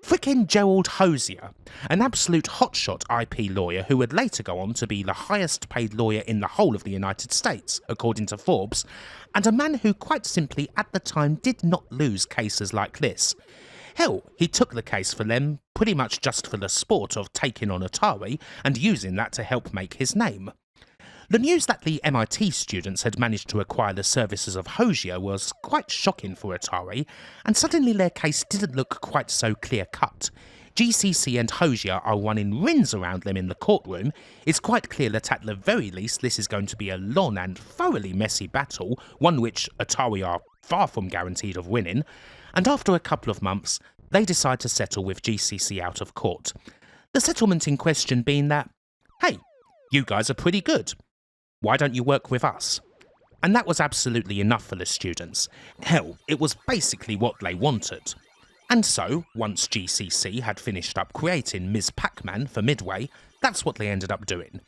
[SPEAKER 1] Frickin' Gerald Hosier, an absolute hotshot IP lawyer who would later go on to be the highest paid lawyer in the whole of the United States, according to Forbes, and a man who quite simply at the time did not lose cases like this. Hell, he took the case for them pretty much just for the sport of taking on Atari and using that to help make his name. The news that the MIT students had managed to acquire the services of Hosier was quite shocking for Atari, and suddenly their case didn't look quite so clear-cut. GCC and Hosier are running rings around them in the courtroom. It's quite clear that at the very least this is going to be a long and thoroughly messy battle, one which Atari are far from guaranteed of winning, and after a couple of months, they decide to settle with GCC out of court. The settlement in question being that, hey, you guys are pretty good. Why don't you work with us? And that was absolutely enough for the students. Hell, it was basically what they wanted. And so, once GCC had finished up creating Ms. Pac-Man for Midway, that's what they ended up doing.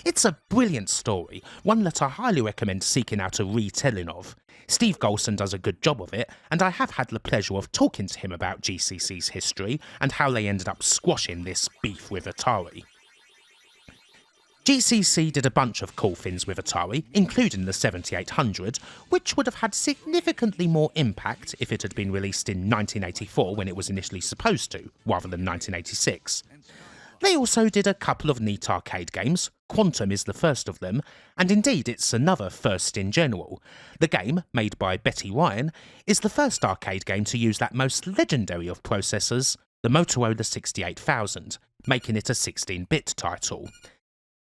[SPEAKER 1] It's a brilliant story, one that I highly recommend seeking out a retelling of. Steve Golson does a good job of it, and I have had the pleasure of talking to him about GCC's history and how they ended up squashing this beef with Atari. GCC did a bunch of cool things with Atari, including the 7800, which would have had significantly more impact if it had been released in 1984 when it was initially supposed to, rather than 1986. They also did a couple of neat arcade games. Quantum is the first of them, and indeed it's another first in general. The game, made by Betty Ryan, is the first arcade game to use that most legendary of processors, the Motorola 68000, making it a 16-bit title.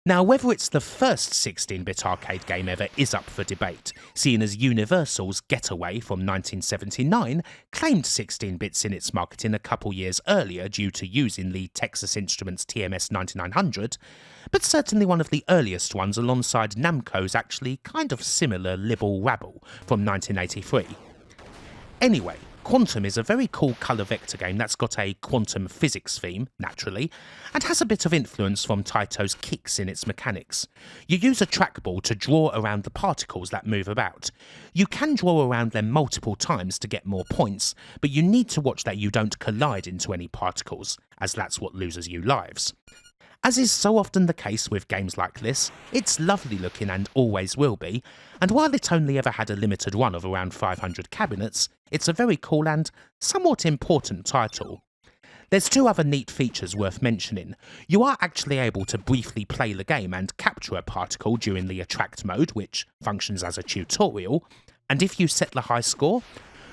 [SPEAKER 1] Now, whether it's the first 16-bit arcade game ever is up for debate, seeing as Universal's Getaway from 1979 claimed 16 bits in its marketing a couple years earlier due to using the Texas Instruments TMS 9900, but certainly one of the earliest ones alongside Namco's actually kind of similar Libble Rabble from 1983. Anyway, Quantum is a very cool colour vector game that's got a quantum physics theme, naturally, and has a bit of influence from Taito's Kicks in its mechanics. You use a trackball to draw around the particles that move about. You can draw around them multiple times to get more points, but you need to watch that you don't collide into any particles, as that's what loses you lives. As is so often the case with games like this, it's lovely looking and always will be, and while it only ever had a limited run of around 500 cabinets, it's a very cool and somewhat important title. There's two other neat features worth mentioning. You are actually able to briefly play the game and capture a particle during the attract mode, which functions as a tutorial, and if you set the high score,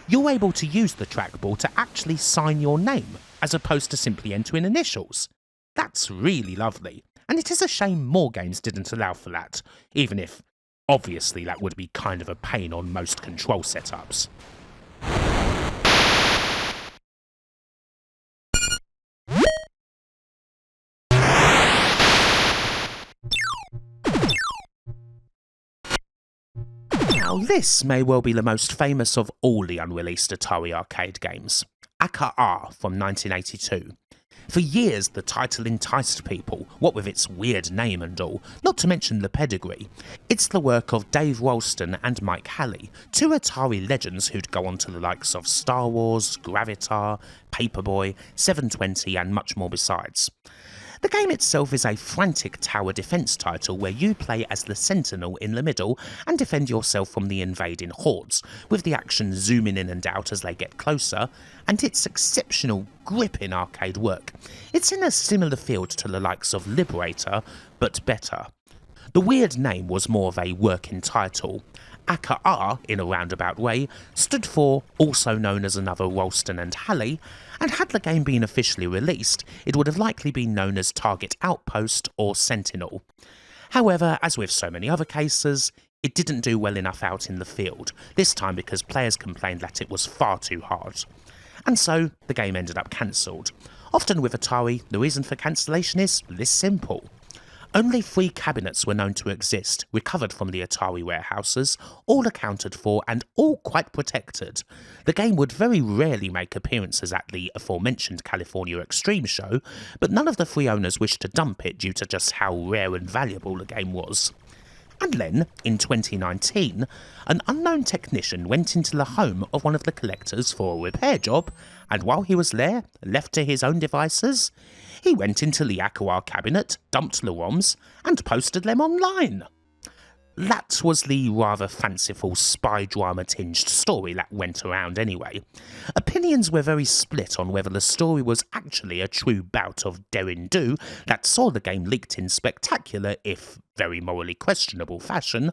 [SPEAKER 1] you're able to use the trackball to actually sign your name, as opposed to simply entering initials. That's really lovely, and it is a shame more games didn't allow for that, even if, obviously, that would be kind of a pain on most control setups. Now this may well be the most famous of all the unreleased Atari arcade games, Akka Arrh from 1982. For years the title enticed people, what with its weird name and all, not to mention the pedigree. It's the work of Dave Walston and Mike Halley, two Atari legends who'd go on to the likes of Star Wars, Gravitar, Paperboy, 720 and much more besides. The game itself is a frantic tower defense title where you play as the Sentinel in the middle and defend yourself from the invading hordes, with the action zooming in and out as they get closer, and its exceptional gripping arcade work. It's in a similar field to the likes of Liberator, but better. The weird name was more of a working title. Akka Arrh, in a roundabout way, stood for also known as another Ralston and Halley, and had the game been officially released, it would have likely been known as Target Outpost or Sentinel. However, as with so many other cases, it didn't do well enough out in the field, this time because players complained that it was far too hard. And so, the game ended up cancelled. Often with Atari, the reason for cancellation is this simple. Only 3 cabinets were known to exist, recovered from the Atari warehouses, all accounted for and all quite protected. The game would very rarely make appearances at the aforementioned California Extreme show, but none of the 3 owners wished to dump it due to just how rare and valuable the game was. And then, in 2019, an unknown technician went into the home of one of the collectors for a repair job, and while he was there, left to his own devices, he went into the Akka Arrh cabinet, dumped the ROMs, and posted them online. That was the rather fanciful spy drama tinged story that went around anyway. Opinions were very split on whether the story was actually a true bout of daring do that saw the game leaked in spectacular, if very morally questionable fashion,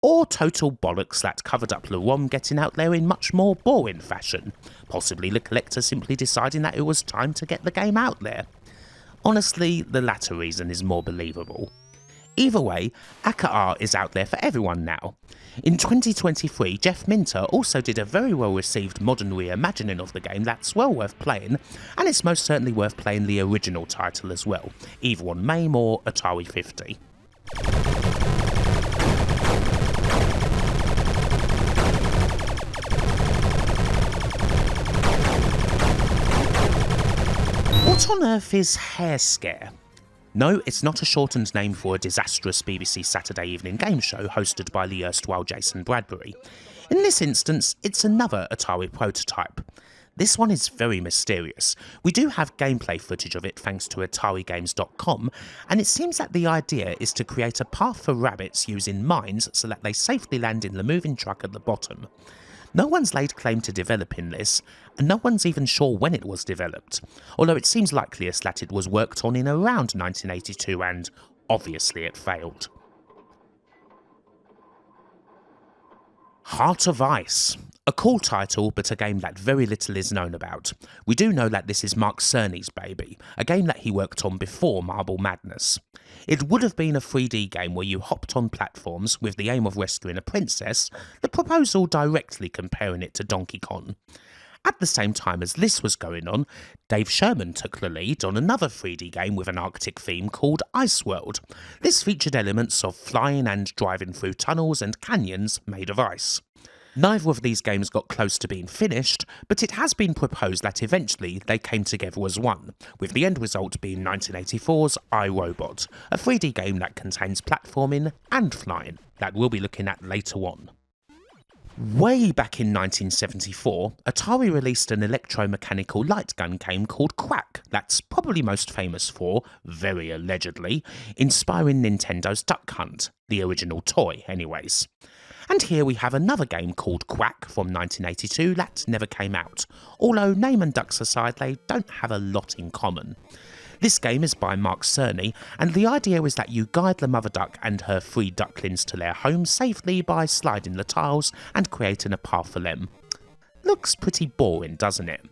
[SPEAKER 1] or total bollocks that covered up the ROM getting out there in much more boring fashion, possibly the collector simply deciding that it was time to get the game out there. Honestly, the latter reason is more believable. Either way, Akka Arrh is out there for everyone now. In 2023, Jeff Minter also did a very well received modern reimagining of the game that's well worth playing, and it's most certainly worth playing the original title as well, either on MAME or Atari 50. What on earth is Harescare? No, it's not a shortened name for a disastrous BBC Saturday evening game show hosted by the erstwhile Jason Bradbury. In this instance, it's another Atari prototype. This one is very mysterious. We do have gameplay footage of it thanks to AtariGames.com, and it seems that the idea is to create a path for rabbits using mines so that they safely land in the moving truck at the bottom. No one's laid claim to developing this, and no one's even sure when it was developed, although it seems likeliest that it was worked on in around 1982 and obviously it failed. Heart of Ice. A cool title, but a game that very little is known about. We do know that this is Mark Cerny's baby, a game that he worked on before Marble Madness. It would have been a 3D game where you hopped on platforms with the aim of rescuing a princess, the proposal directly comparing it to Donkey Kong. At the same time as this was going on, Dave Sherman took the lead on another 3D game with an Arctic theme called Ice World. This featured elements of flying and driving through tunnels and canyons made of ice. Neither of these games got close to being finished, but it has been proposed that eventually they came together as one, with the end result being 1984's iRobot, a 3D game that contains platforming and flying, that we'll be looking at later on. Way back in 1974, Atari released an electromechanical light gun game called Qwak that's probably most famous for, very allegedly, inspiring Nintendo's Duck Hunt, the original toy anyways. And here we have another game called Qwak from 1982 that never came out, although name and ducks aside, they don't have a lot in common. This game is by Mark Cerny, and the idea is that you guide the mother duck and her 3 ducklings to their home safely by sliding the tiles and creating a path for them. Looks pretty boring, doesn't it?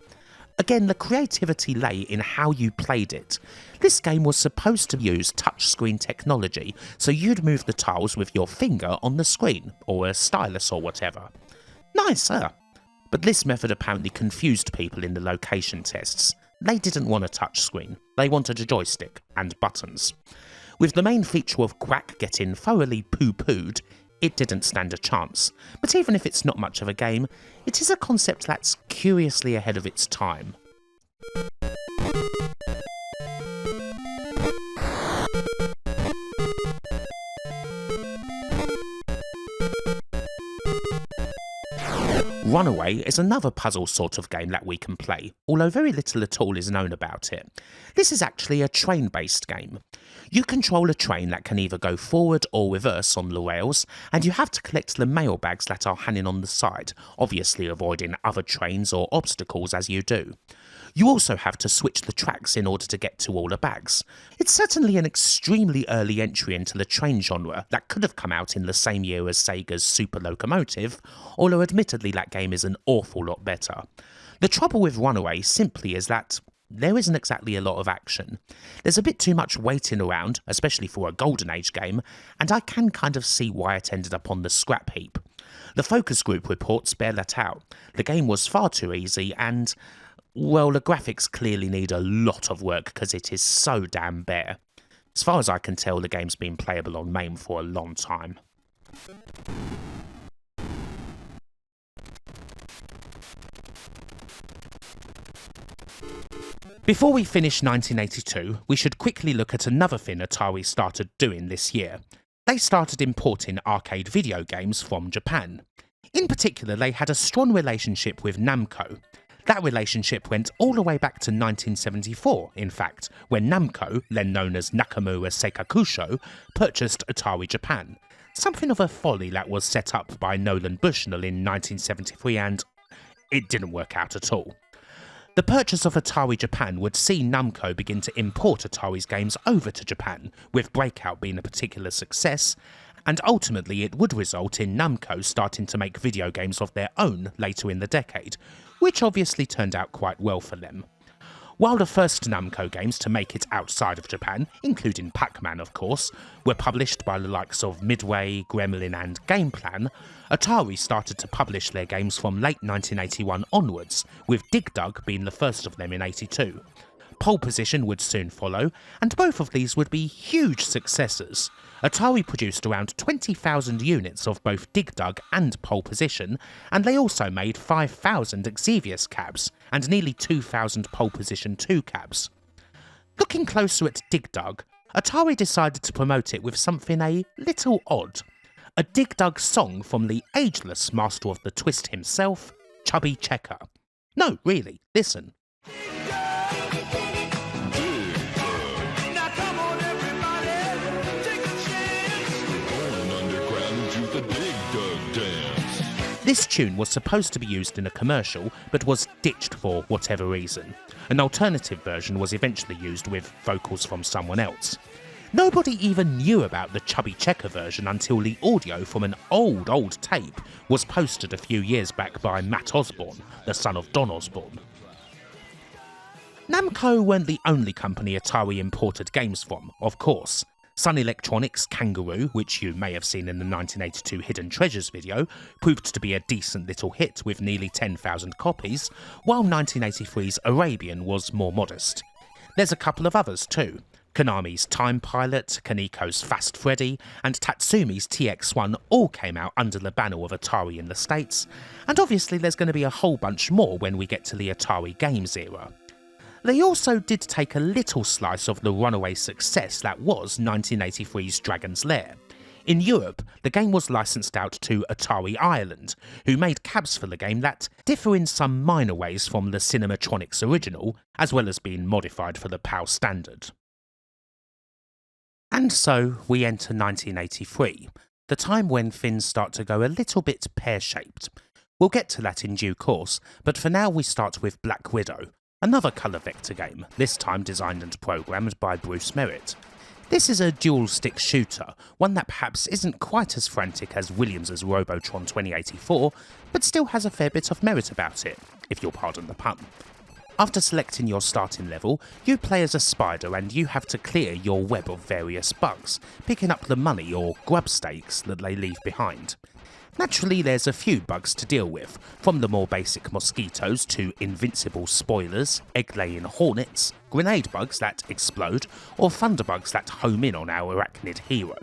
[SPEAKER 1] Again, the creativity lay in how you played it. This game was supposed to use touchscreen technology, so you'd move the tiles with your finger on the screen, or a stylus or whatever. Nice, huh? But this method apparently confused people in the location tests. They didn't want a touchscreen, they wanted a joystick and buttons. With the main feature of Qwak getting thoroughly poo-pooed, it didn't stand a chance, but even if it's not much of a game, it is a concept that's curiously ahead of its time. Runaway is another puzzle sort of game that we can play, although very little at all is known about it. This is actually a train-based game. You control a train that can either go forward or reverse on the rails, and you have to collect the mailbags that are hanging on the side, obviously avoiding other trains or obstacles as you do. You also have to switch the tracks in order to get to all the bags. It's certainly an extremely early entry into the train genre that could have come out in the same year as Sega's Super Locomotive, although admittedly that game is an awful lot better. The trouble with Runaway simply is that there isn't exactly a lot of action. There's a bit too much waiting around, especially for a Golden Age game, and I can kind of see why it ended up on the scrap heap. The focus group reports bear that out. The game was far too easy and, well, the graphics clearly need a lot of work because it is so damn bare. As far as I can tell, the game's been playable on MAME for a long time. Before we finish 1982, we should quickly look at another thing Atari started doing this year. They started importing arcade video games from Japan. In particular, they had a strong relationship with Namco. That relationship went all the way back to 1974, in fact, when Namco, then known as Nakamura Seikakusho, purchased Atari Japan. Something of a folly that was set up by Nolan Bushnell in 1973 and it didn't work out at all. The purchase of Atari Japan would see Namco begin to import Atari's games over to Japan, with Breakout being a particular success, and ultimately it would result in Namco starting to make video games of their own later in the decade, which obviously turned out quite well for them. While the first Namco games to make it outside of Japan, including Pac-Man of course, were published by the likes of Midway, Gremlin and Gameplan, Atari started to publish their games from late 1981 onwards, with Dig Dug being the first of them in '82. Pole Position would soon follow, and both of these would be huge successes. Atari produced around 20,000 units of both Dig Dug and Pole Position, and they also made 5,000 Exevious cabs, and nearly 2,000 Pole Position 2 cabs. Looking closer at Dig Dug, Atari decided to promote it with something a little odd. A Dig Dug song from the ageless master of the twist himself, Chubby Checker. No, really, listen. This tune was supposed to be used in a commercial, but was ditched for whatever reason. An alternative version was eventually used with vocals from someone else. Nobody even knew about the Chubby Checker version until the audio from an old tape was posted a few years back by Matt Osborne, the son of Don Osborne. Namco weren't the only company Atari imported games from, of course. Sun Electronics' Kangaroo, which you may have seen in the 1982 Hidden Treasures video, proved to be a decent little hit with nearly 10,000 copies, while 1983's Arabian was more modest. There's a couple of others too. Konami's Time Pilot, Kaniko's Fast Freddy, and Tatsumi's TX1 all came out under the banner of Atari in the States, and obviously there's going to be a whole bunch more when we get to the Atari Games era. They also did take a little slice of the runaway success that was 1983's Dragon's Lair. In Europe, the game was licensed out to Atari Ireland, who made cabs for the game that differ in some minor ways from the Cinematronics original, as well as being modified for the PAL standard. And so we enter 1983, the time when things start to go a little bit pear-shaped. We'll get to that in due course, but for now we start with Black Widow, another colour vector game, this time designed and programmed by Bruce Merritt. This is a dual-stick shooter, one that perhaps isn't quite as frantic as Williams' Robotron 2084, but still has a fair bit of merit about it, if you'll pardon the pun. After selecting your starting level, you play as a spider and you have to clear your web of various bugs, picking up the money or grub stakes that they leave behind. Naturally, there's a few bugs to deal with, from the more basic mosquitoes to invincible spoilers, egg-laying hornets, grenade bugs that explode, or thunderbugs that home in on our arachnid hero.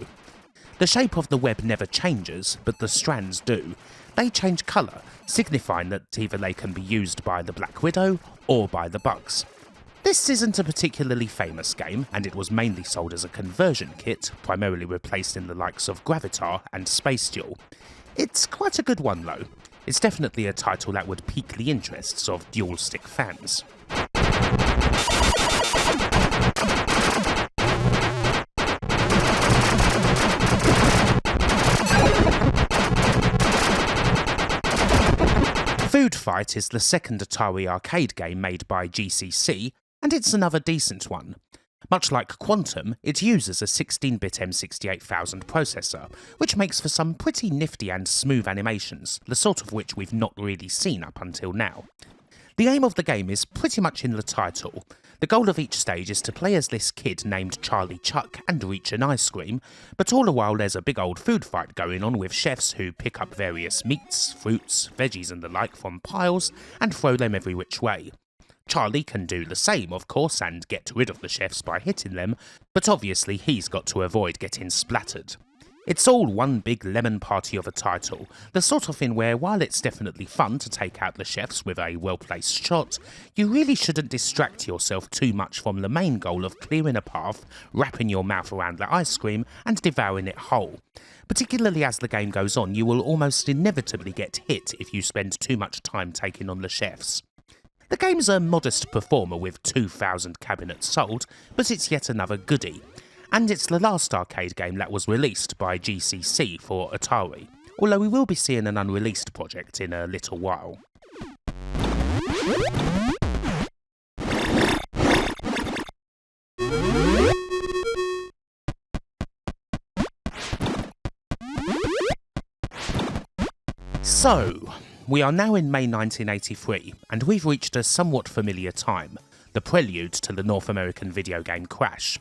[SPEAKER 1] The shape of the web never changes, but the strands do. They change colour, signifying that either they can be used by the Black Widow or by the bugs. This isn't a particularly famous game, and it was mainly sold as a conversion kit, primarily replacing the likes of Gravitar and Space Duel. It's quite a good one though. It's definitely a title that would pique the interests of dual stick fans. Food Fight is the second Atari arcade game made by GCC, and it's another decent one. Much like Quantum, it uses a 16-bit M68000 processor, which makes for some pretty nifty and smooth animations, the sort of which we've not really seen up until now. The aim of the game is pretty much in the title. The goal of each stage is to play as this kid named Charlie Chuck and reach an ice cream, but all the while there's a big old food fight going on with chefs who pick up various meats, fruits, veggies and the like from piles and throw them every which way. Charlie can do the same, of course, and get rid of the chefs by hitting them, but obviously he's got to avoid getting splattered. It's all one big lemon party of a title, the sort of thing where while it's definitely fun to take out the chefs with a well-placed shot, you really shouldn't distract yourself too much from the main goal of clearing a path, wrapping your mouth around the ice cream and devouring it whole. Particularly as the game goes on, you will almost inevitably get hit if you spend too much time taking on the chefs. The game's a modest performer with 2,000 cabinets sold, but it's yet another goodie. And it's the last arcade game that was released by GCC for Atari, although we will be seeing an unreleased project in a little while. So, we are now in May 1983, and we've reached a somewhat familiar time, the prelude to the North American video game crash.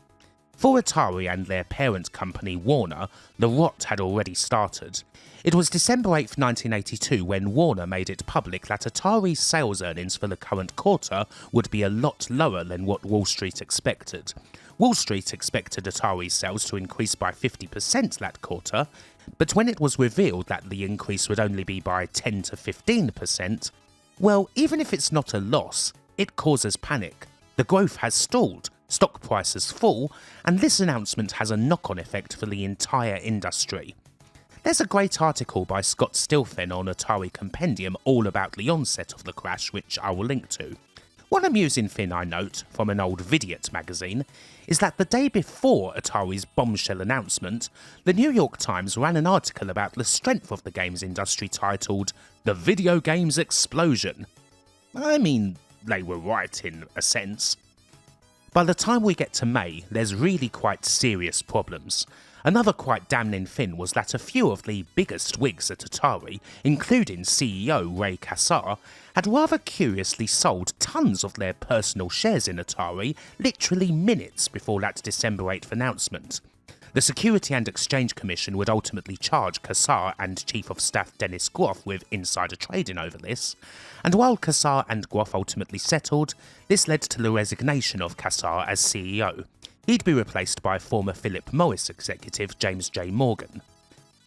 [SPEAKER 1] For Atari and their parent company Warner, the rot had already started. It was December 8, 1982 when Warner made it public that Atari's sales earnings for the current quarter would be a lot lower than what Wall Street expected. Wall Street expected Atari's sales to increase by 50% that quarter, but when it was revealed that the increase would only be by 10 to 15%, well, even if it's not a loss, it causes panic. The growth has stalled, stock prices fall, and this announcement has a knock-on effect for the entire industry. There's a great article by Scott Stilfen on Atari Compendium all about the onset of the crash, which I will link to. One amusing thing I note from an old Vidiot magazine is that the day before Atari's bombshell announcement, the New York Times ran an article about the strength of the games industry titled "The Video Games Explosion." I mean, they were right in a sense. By the time we get to May, there's really quite serious problems. Another quite damning thing was that a few of the biggest wigs at Atari, including CEO Ray Kassar, had rather curiously sold tons of their personal shares in Atari literally minutes before that December 8th announcement. The Security and Exchange Commission would ultimately charge Kassar and Chief of Staff Dennis Groff with insider trading over this, and while Kassar and Groff ultimately settled, this led to the resignation of Kassar as CEO. He'd be replaced by former Philip Morris executive James J. Morgan.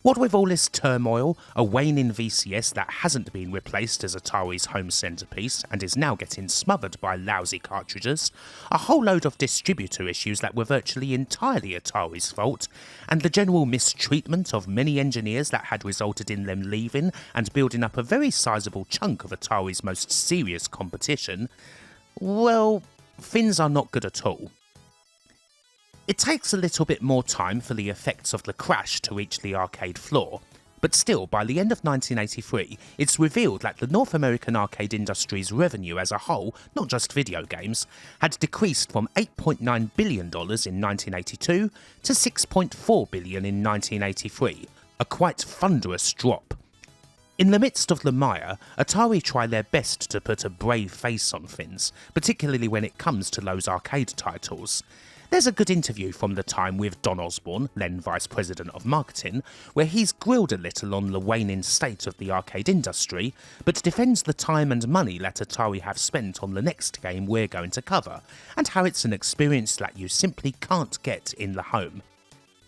[SPEAKER 1] What with all this turmoil, a waning VCS that hasn't been replaced as Atari's home centrepiece and is now getting smothered by lousy cartridges, a whole load of distributor issues that were virtually entirely Atari's fault, and the general mistreatment of many engineers that had resulted in them leaving and building up a very sizable chunk of Atari's most serious competition, well, things are not good at all. It takes a little bit more time for the effects of the crash to reach the arcade floor, but still, by the end of 1983, it's revealed that the North American arcade industry's revenue as a whole, not just video games, had decreased from $8.9 billion in 1982 to $6.4 billion in 1983, a quite thunderous drop. In the midst of the mire, Atari try their best to put a brave face on things, particularly when it comes to those arcade titles. There's a good interview from the time with Don Osborne, then Vice President of Marketing, where he's grilled a little on the waning state of the arcade industry, but defends the time and money that Atari have spent on the next game we're going to cover, and how it's an experience that you simply can't get in the home.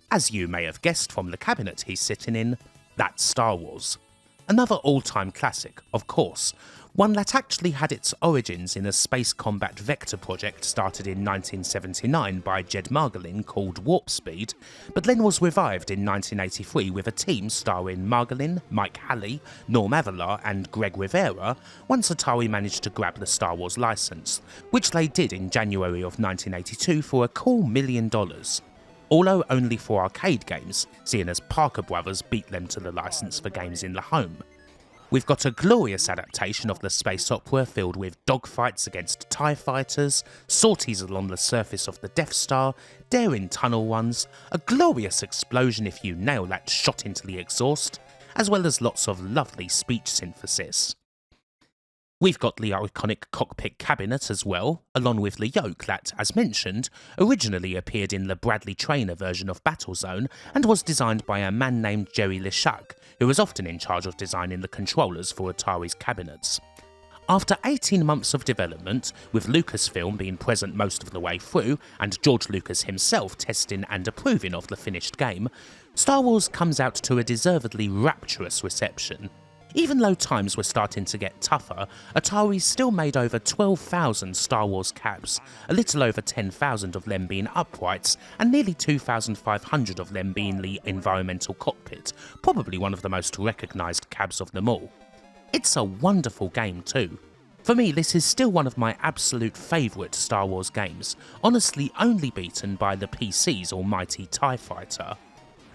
[SPEAKER 1] As you may have guessed from the cabinet he's sitting in, that's Star Wars. Another all-time classic, of course, one that actually had its origins in a space combat vector project started in 1979 by Jed Margolin called Warp Speed, but then was revived in 1983 with a team starring Margolin, Mike Halley, Norm Avalar and Greg Rivera once Atari managed to grab the Star Wars license, which they did in January of 1982 for a cool $1 million. Although only for arcade games, seeing as Parker Brothers beat them to the license for games in the home. We've got a glorious adaptation of the space opera filled with dogfights against TIE fighters, sorties along the surface of the Death Star, daring tunnel runs, a glorious explosion if you nail that shot into the exhaust, as well as lots of lovely speech synthesis. We've got the iconic cockpit cabinet as well, along with the yoke that, as mentioned, originally appeared in the Bradley Traynor version of Battlezone and was designed by a man named Jerry Leshak, who was often in charge of designing the controllers for Atari's cabinets. After 18 months of development, with Lucasfilm being present most of the way through, and George Lucas himself testing and approving of the finished game, Star Wars comes out to a deservedly rapturous reception. Even though times were starting to get tougher, Atari still made over 12,000 Star Wars cabs, a little over 10,000 of them being uprights, and nearly 2,500 of them being the environmental cockpit, probably one of the most recognised cabs of them all. It's a wonderful game too. For me, this is still one of my absolute favourite Star Wars games, honestly only beaten by the PC's almighty TIE Fighter.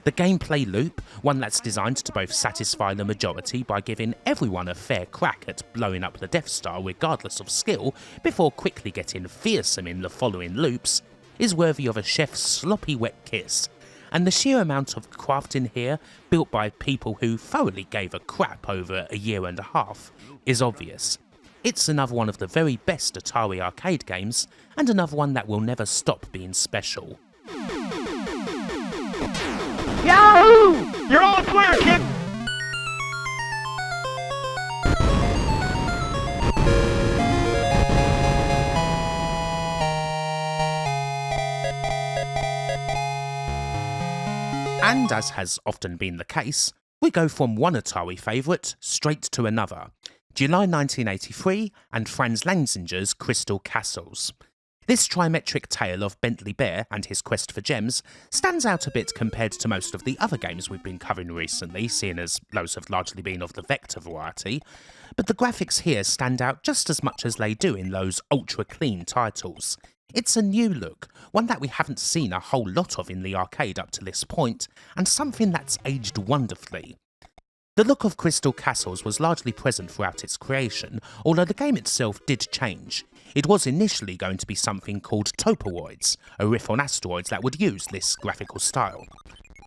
[SPEAKER 1] The gameplay loop, one that's designed to both satisfy the majority by giving everyone a fair crack at blowing up the Death Star regardless of skill, before quickly getting fearsome in the following loops, is worthy of a chef's sloppy wet kiss. And the sheer amount of crafting here, built by people who thoroughly gave a crap over a year and a half, is obvious. It's another one of the very best Atari arcade games, and another one that will never stop being special.
[SPEAKER 2] Yahoo! You're all clear, kid!
[SPEAKER 1] And as has often been the case, we go from one Atari favourite straight to another. July 1983 and Franz Lanzinger's Crystal Castles. This trimetric tale of Bentley Bear and his quest for gems stands out a bit compared to most of the other games we've been covering recently, seeing as those have largely been of the vector variety, but the graphics here stand out just as much as they do in those ultra-clean titles. It's a new look, one that we haven't seen a whole lot of in the arcade up to this point, and something that's aged wonderfully. The look of Crystal Castles was largely present throughout its creation, although the game itself did change. It was initially going to be something called Toporoids, a riff on Asteroids that would use this graphical style.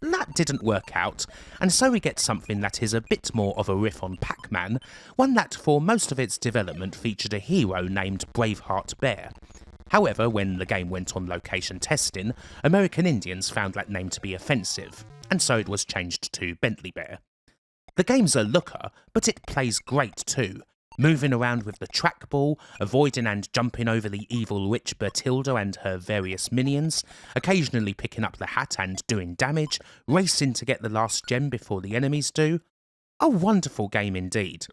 [SPEAKER 1] That didn't work out, and so we get something that is a bit more of a riff on Pac-Man, one that for most of its development featured a hero named Braveheart Bear. However, when the game went on location testing, American Indians found that name to be offensive, and so it was changed to Bentley Bear. The game's a looker, but it plays great too, moving around with the trackball, avoiding and jumping over the evil witch Bertilda and her various minions, occasionally picking up the hat and doing damage, racing to get the last gem before the enemies do. A wonderful game indeed.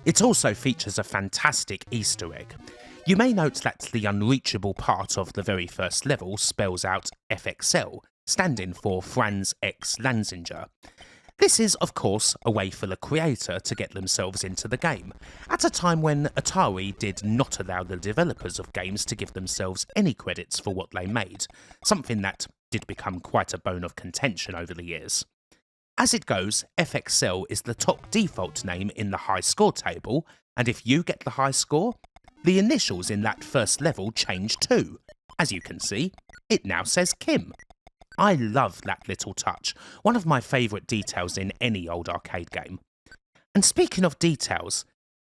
[SPEAKER 1] It also features a fantastic Easter egg. You may note that the unreachable part of the very first level spells out FXL, standing for Franz X Lanzinger. This is, of course, a way for the creator to get themselves into the game, at a time when Atari did not allow the developers of games to give themselves any credits for what they made, something that did become quite a bone of contention over the years. As it goes, FXL is the top default name in the high score table, and if you get the high score, the initials in that first level change too. As you can see, it now says Kim. I love that little touch, one of my favourite details in any old arcade game. And speaking of details,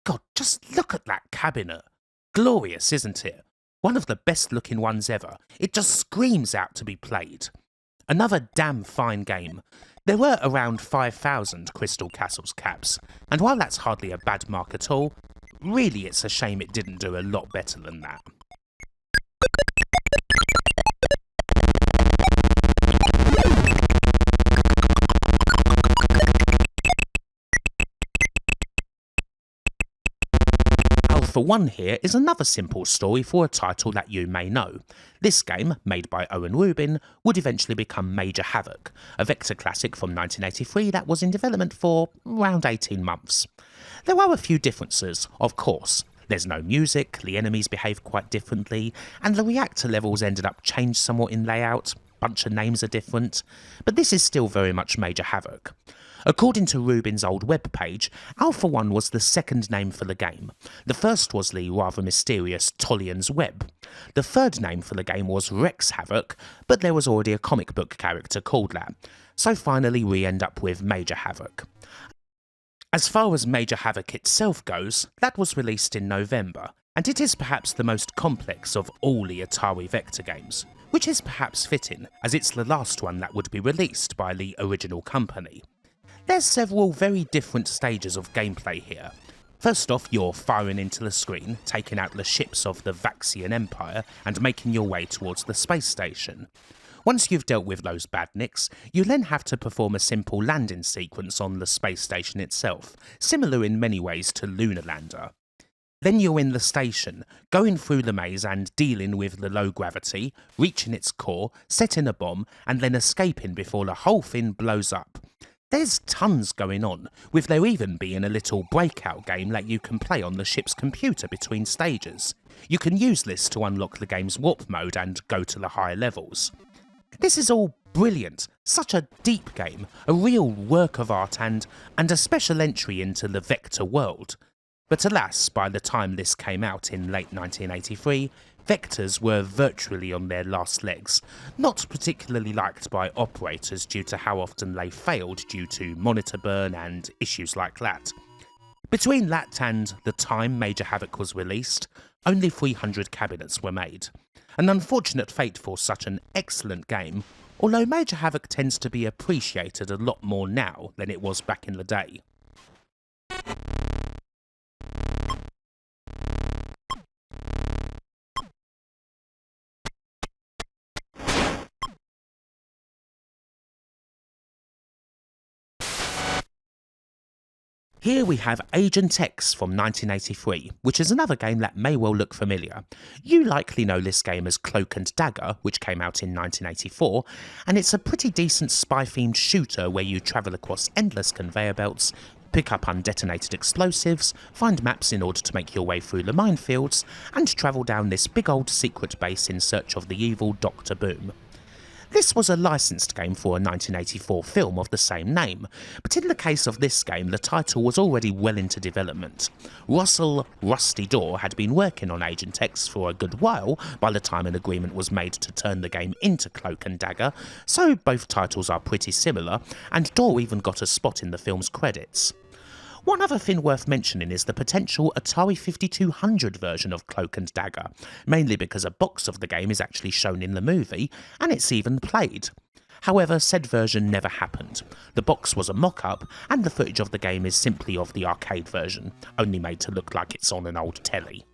[SPEAKER 1] God, just look at that cabinet. Glorious, isn't it? One of the best looking ones ever. It just screams out to be played. Another damn fine game. There were around 5,000 Crystal Castles caps, and while that's hardly a bad mark at all, really it's a shame it didn't do a lot better than that. for One here is another simple story for a title that you may know. This game, made by Owen Rubin, would eventually become Major Havoc, a vector classic from 1983 that was in development for around 18 months. There are a few differences, of course. There's no music, the enemies behave quite differently, and the reactor levels ended up changed somewhat in layout. Bunch of names are different, but this is still very much Major Havoc. According to Rubin's old webpage, Alpha 1 was the second name for the game. The first was the rather mysterious Tollian's Web. The third name for the game was Rex Havoc, but there was already a comic book character called that. So finally we end up with Major Havoc. As far as Major Havoc itself goes, that was released in November, and it is perhaps the most complex of all the Atari vector games, which is perhaps fitting, as it's the last one that would be released by the original company. There's several very different stages of gameplay here. First off, you're firing into the screen, taking out the ships of the Vaxian Empire and making your way towards the space station. Once you've dealt with those badniks, you then have to perform a simple landing sequence on the space station itself, similar in many ways to Lunar Lander. Then you're in the station, going through the maze and dealing with the low gravity, reaching its core, setting a bomb, and then escaping before the whole thing blows up. There's tons going on, with there even being a little breakout game that you can play on the ship's computer between stages. You can use this to unlock the game's warp mode and go to the higher levels. This is all brilliant, such a deep game, a real work of art and a special entry into the vector world. But alas, by the time this came out in late 1983, vectors were virtually on their last legs, not particularly liked by operators due to how often they failed due to monitor burn and issues like that. Between that and the time Major Havoc was released, only 300 cabinets were made. An unfortunate fate for such an excellent game, although Major Havoc tends to be appreciated a lot more now than it was back in the day. Here we have Agent X from 1983, which is another game that may well look familiar. You likely know this game as Cloak and Dagger, which came out in 1984, and it's a pretty decent spy-themed shooter where you travel across endless conveyor belts, pick up undetonated explosives, find maps in order to make your way through the minefields, and travel down this big old secret base in search of the evil Dr. Boom. This was a licensed game for a 1984 film of the same name, but in the case of this game the title was already well into development. Russell Rusty Dorr had been working on Agent X for a good while by the time an agreement was made to turn the game into Cloak and Dagger, so both titles are pretty similar, and Dorr even got a spot in the film's credits. One other thing worth mentioning is the potential Atari 5200 version of Cloak and Dagger, mainly because a box of the game is actually shown in the movie, and it's even played. However, said version never happened. The box was a mock-up, and the footage of the game is simply of the arcade version, only made to look like it's on an old telly.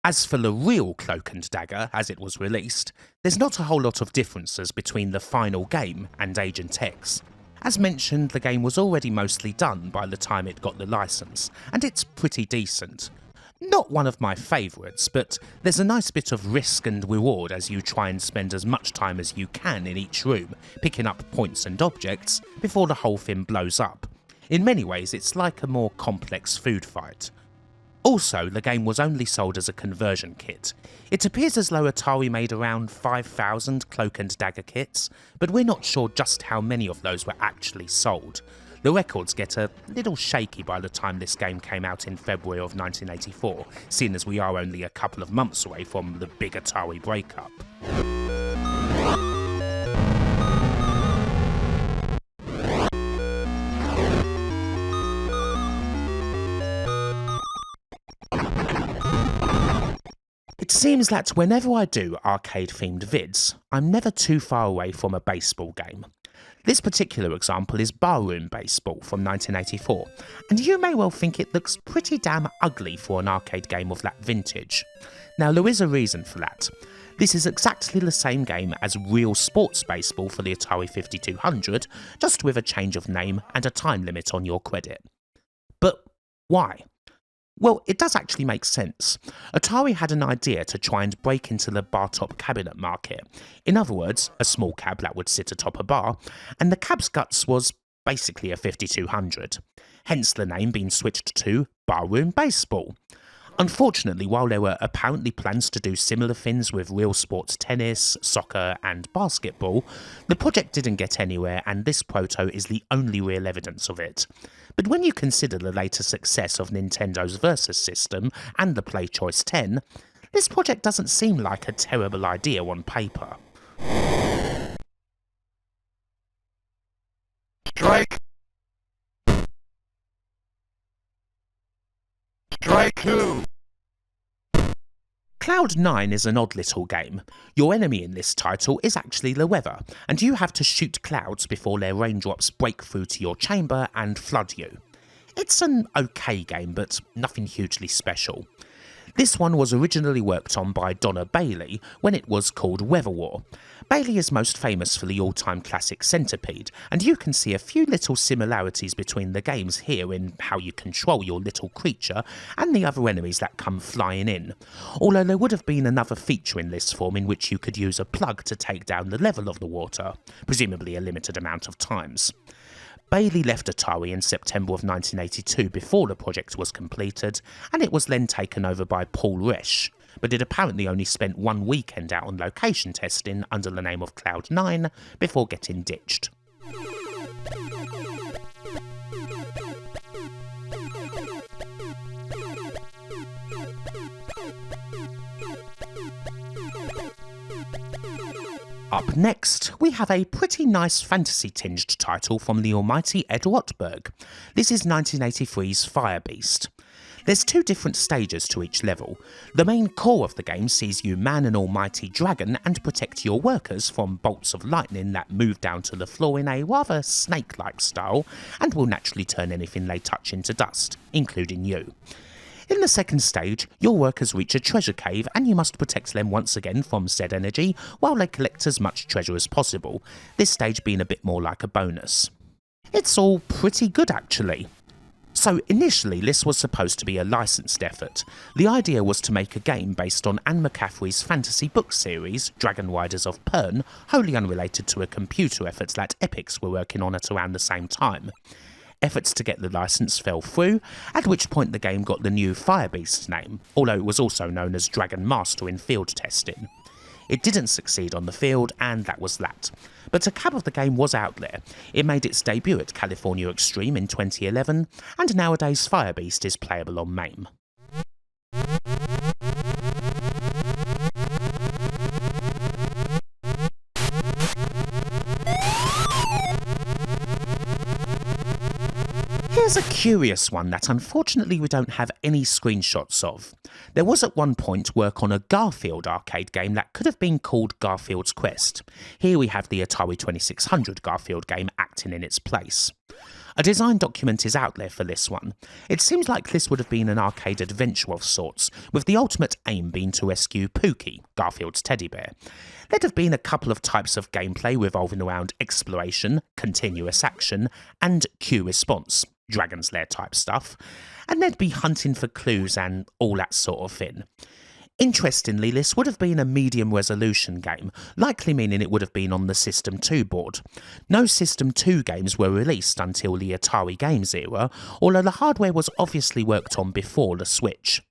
[SPEAKER 1] As for the real Cloak and Dagger, as it was released, there's not a whole lot of differences between the final game and Agent X. As mentioned, the game was already mostly done by the time it got the license, and it's pretty decent. Not one of my favourites, but there's a nice bit of risk and reward as you try and spend as much time as you can in each room, picking up points and objects, before the whole thing blows up. In many ways, it's like a more complex food fight. Also, the game was only sold as a conversion kit. It appears as though Atari made around 5,000 Cloak and Dagger kits, but we're not sure just how many of those were actually sold. The records get a little shaky by the time this game came out in February of 1984, seeing as we are only a couple of months away from the big Atari breakup. It seems that whenever I do arcade-themed vids, I'm never too far away from a baseball game. This particular example is Barroom Baseball from 1984, and you may well think it looks pretty damn ugly for an arcade game of that vintage. Now there is a reason for that. This is exactly the same game as Real Sports Baseball for the Atari 5200, just with a change of name and a time limit on your credit. But why? Well, it does actually make sense. Atari had an idea to try and break into the bar-top cabinet market. In other words, a small cab that would sit atop a bar, and the cab's guts was basically a 5200. Hence the name being switched to Barroom Baseball. Unfortunately, while there were apparently plans to do similar things with real sports tennis, soccer and basketball, the project didn't get anywhere and this proto is the only real evidence of it. But when you consider the later success of Nintendo's Versus system and the PlayChoice 10, this project doesn't seem like a terrible idea on paper.
[SPEAKER 2] Strike. Strike 2.
[SPEAKER 1] Cloud 9 is an odd little game. Your enemy in this title is actually the weather, and you have to shoot clouds before their raindrops break through to your chamber and flood you. It's an okay game, but nothing hugely special. This one was originally worked on by Donna Bailey when it was called Weather War. Bailey is most famous for the all-time classic Centipede, and you can see a few little similarities between the games here in how you control your little creature and the other enemies that come flying in. Although there would have been another feature in this form in which you could use a plug to take down the level of the water, presumably a limited amount of times. Bailey left Atari in September of 1982 before the project was completed, and it was then taken over by Paul Resch, but it apparently only spent one weekend out on location testing under the name of Cloud 9 before getting ditched. Up next, we have a pretty nice fantasy-tinged title from the almighty Ed Rotberg. This is 1983's Firebeast. There's two different stages to each level. The main core of the game sees you man an almighty dragon and protect your workers from bolts of lightning that move down to the floor in a rather snake-like style and will naturally turn anything they touch into dust, including you. In the second stage, your workers reach a treasure cave and you must protect them once again from said energy while they collect as much treasure as possible, this stage being a bit more like a bonus. It's all pretty good actually. So initially this was supposed to be a licensed effort. The idea was to make a game based on Anne McCaffrey's fantasy book series, Dragon Riders of Pern, wholly unrelated to a computer effort that Epix were working on at around the same time. Efforts to get the license fell through, at which point the game got the new Firebeast name, although it was also known as Dragon Master in field testing. It didn't succeed on the field, and that was that. But a cab of the game was out there. It made its debut at California Extreme in 2011, and nowadays Firebeast is playable on MAME. Here's a curious one that unfortunately we don't have any screenshots of. There was at one point work on a Garfield arcade game that could have been called Garfield's Quest. Here we have the Atari 2600 Garfield game acting in its place. A design document is out there for this one. It seems like this would have been an arcade adventure of sorts, with the ultimate aim being to rescue Pookie, Garfield's teddy bear. There'd have been a couple of types of gameplay revolving around exploration, continuous action, and Q response, Dragon's Lair type stuff, and there'd be hunting for clues and all that sort of thing. Interestingly, this would have been a medium resolution game, likely meaning it would have been on the System 2 board. No System 2 games were released until the Atari Games era, although the hardware was obviously worked on before the Switch.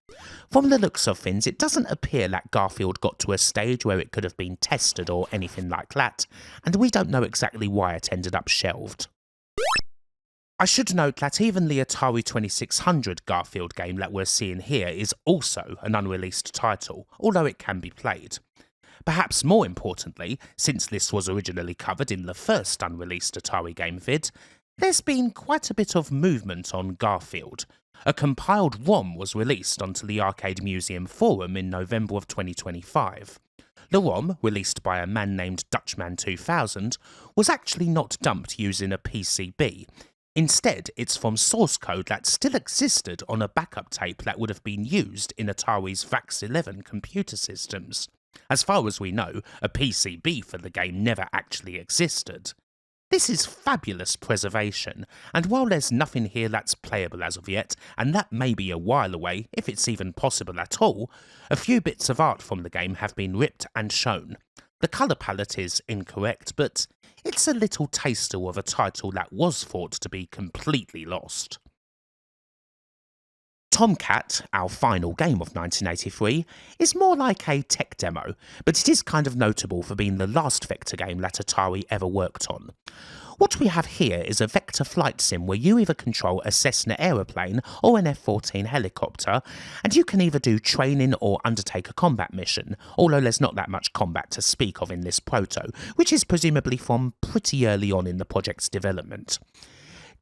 [SPEAKER 1] From the looks of things, it doesn't appear that Garfield got to a stage where it could have been tested or anything like that, and we don't know exactly why it ended up shelved. I should note that even the Atari 2600 Garfield game that we're seeing here is also an unreleased title, although it can be played. Perhaps more importantly, since this was originally covered in the first unreleased Atari game vid, there's been quite a bit of movement on Garfield. A compiled ROM was released onto the Arcade Museum forum in November of 2025. The ROM, released by a man named Dutchman2000, was actually not dumped using a PCB. Instead, it's from source code that still existed on a backup tape that would have been used in Atari's VAX-11 computer systems. As far as we know, a PCB for the game never actually existed. This is fabulous preservation, and while there's nothing here that's playable as of yet, and that may be a while away, if it's even possible at all, a few bits of art from the game have been ripped and shown. The colour palette is incorrect, but it's a little taster of a title that was thought to be completely lost. Tomcat, our final game of 1983, is more like a tech demo, but it is kind of notable for being the last vector game that Atari ever worked on. What we have here is a vector flight sim where you either control a Cessna aeroplane or an F-14 helicopter, and you can either do training or undertake a combat mission, although there's not that much combat to speak of in this proto, which is presumably from pretty early on in the project's development.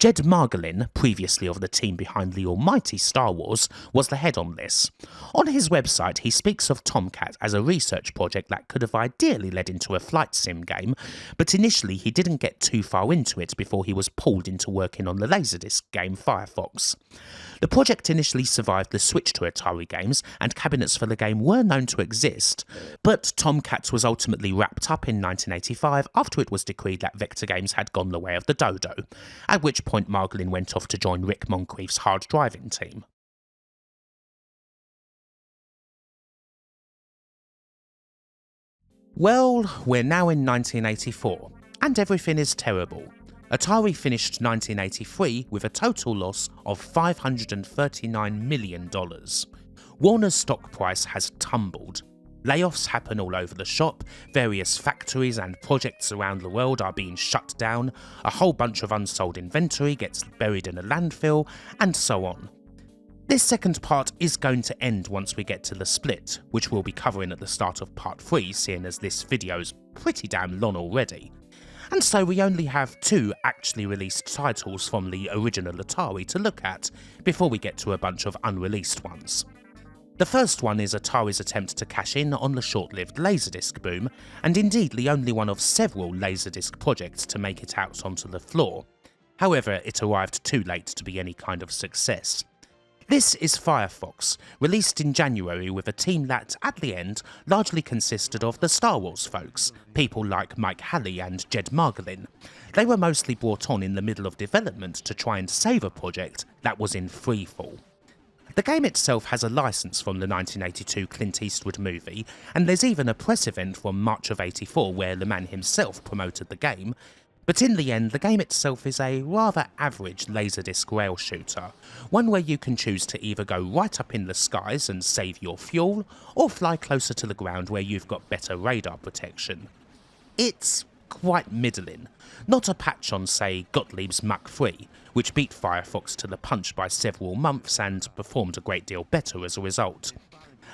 [SPEAKER 1] Jed Margolin, previously of the team behind the almighty Star Wars, was the head on this. On his website he speaks of Tomcat as a research project that could have ideally led into a flight sim game, but initially he didn't get too far into it before he was pulled into working on the Laserdisc game Firefox. The project initially survived the switch to Atari games, and cabinets for the game were known to exist, but Tomcat was ultimately wrapped up in 1985 after it was decreed that Vector Games had gone the way of the dodo, at which point Margolin went off to join Rick Moncrief's hard driving team. Well, we're now in 1984, and everything is terrible. Atari finished 1983 with a total loss of $539 million. Warner's stock price has tumbled. Layoffs happen all over the shop, various factories and projects around the world are being shut down, a whole bunch of unsold inventory gets buried in a landfill, and so on. This second part is going to end once we get to the split, which we'll be covering at the start of part 3, seeing as this video's pretty damn long already. And so we only have 2 actually released titles from the original Atari to look at, before we get to a bunch of unreleased ones. The first one is Atari's attempt to cash in on the short-lived Laserdisc boom, and indeed the only one of several Laserdisc projects to make it out onto the floor. However, it arrived too late to be any kind of success. This is Firefox, released in January with a team that, at the end, largely consisted of the Star Wars folks, people like Mike Halley and Jed Margolin. They were mostly brought on in the middle of development to try and save a project that was in freefall. The game itself has a license from the 1982 Clint Eastwood movie, and there's even a press event from March of '84 where the man himself promoted the game, but in the end the game itself is a rather average Laserdisc rail shooter, one where you can choose to either go right up in the skies and save your fuel, or fly closer to the ground where you've got better radar protection. It's quite middling, not a patch on say Gottlieb's Mach 3, which beat Firefox to the punch by several months and performed a great deal better as a result.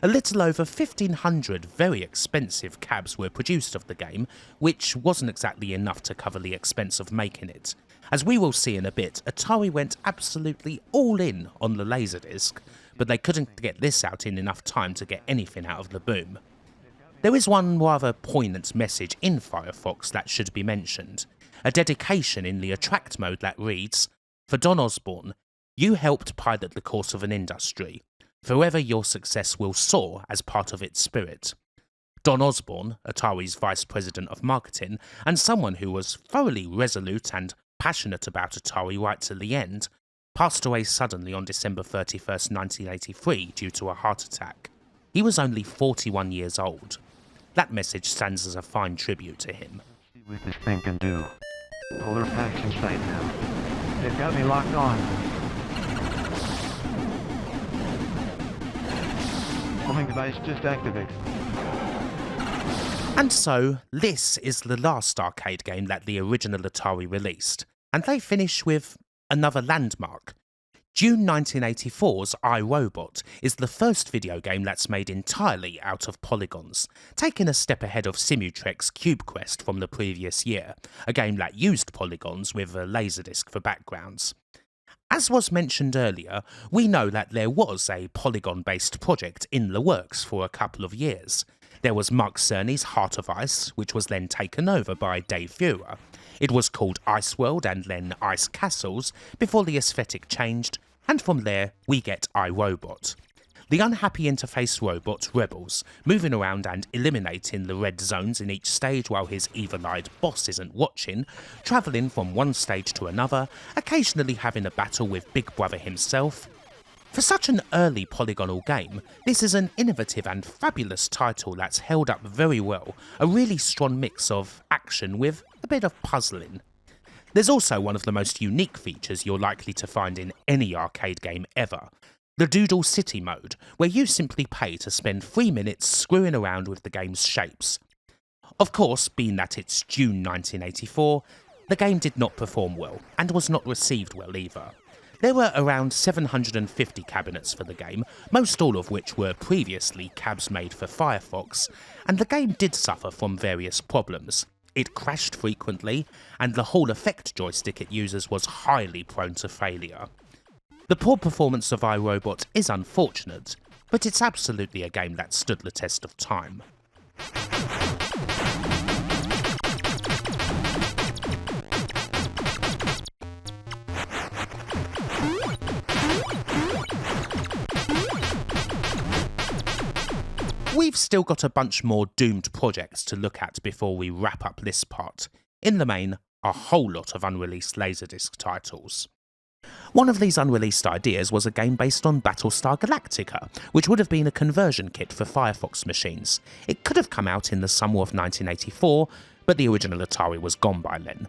[SPEAKER 1] A little over 1,500 very expensive cabs were produced of the game, which wasn't exactly enough to cover the expense of making it. As we will see in a bit, Atari went absolutely all in on the Laserdisc, but they couldn't get this out in enough time to get anything out of the boom. There is one rather poignant message in Firefox that should be mentioned, a dedication in the attract mode that reads, "For Don Osborne, you helped pilot the course of an industry. Forever your success will soar as part of its spirit." Don Osborne, Atari's Vice President of Marketing, and someone who was thoroughly resolute and passionate about Atari right to the end, passed away suddenly on December 31st, 1983 due to a heart attack. He was only 41 years old. That message stands as a fine tribute to him.
[SPEAKER 3] See what this thing can do. Polar packs in sight now. They've got me locked on. Homing device just activated.
[SPEAKER 1] And so, this is the last arcade game that the original Atari released, and they finish with another landmark. June 1984's iRobot is the first video game that's made entirely out of polygons, taking a step ahead of Simutrek's Cube Quest from the previous year, a game that used polygons with a Laserdisc for backgrounds. As was mentioned earlier, we know that there was a polygon-based project in the works for a couple of years. There was Mark Cerny's Heart of Ice, which was then taken over by Dave Feuer. It was called Ice World and then Ice Castles, before the aesthetic changed, and from there we get iRobot. The unhappy interface robot Rebels, moving around and eliminating the red zones in each stage while his evil-eyed boss isn't watching, travelling from one stage to another, occasionally having a battle with Big Brother himself. For such an early polygonal game, this is an innovative and fabulous title that's held up very well, a really strong mix of action with a bit of puzzling. There's also one of the most unique features you're likely to find in any arcade game ever. The Doodle City mode, where you simply pay to spend 3 minutes screwing around with the game's shapes. Of course, being that it's June 1984, the game did not perform well, and was not received well either. There were around 750 cabinets for the game, most all of which were previously cabs made for Firefox, and the game did suffer from various problems. It crashed frequently, and the Hall effect joystick it uses was highly prone to failure. The poor performance of iRobot is unfortunate, but it's absolutely a game that stood the test of time. We've still got a bunch more doomed projects to look at before we wrap up this part. In the main, a whole lot of unreleased Laserdisc titles. One of these unreleased ideas was a game based on Battlestar Galactica, which would have been a conversion kit for Firefox machines. It could have come out in the summer of 1984, but the original Atari was gone by then.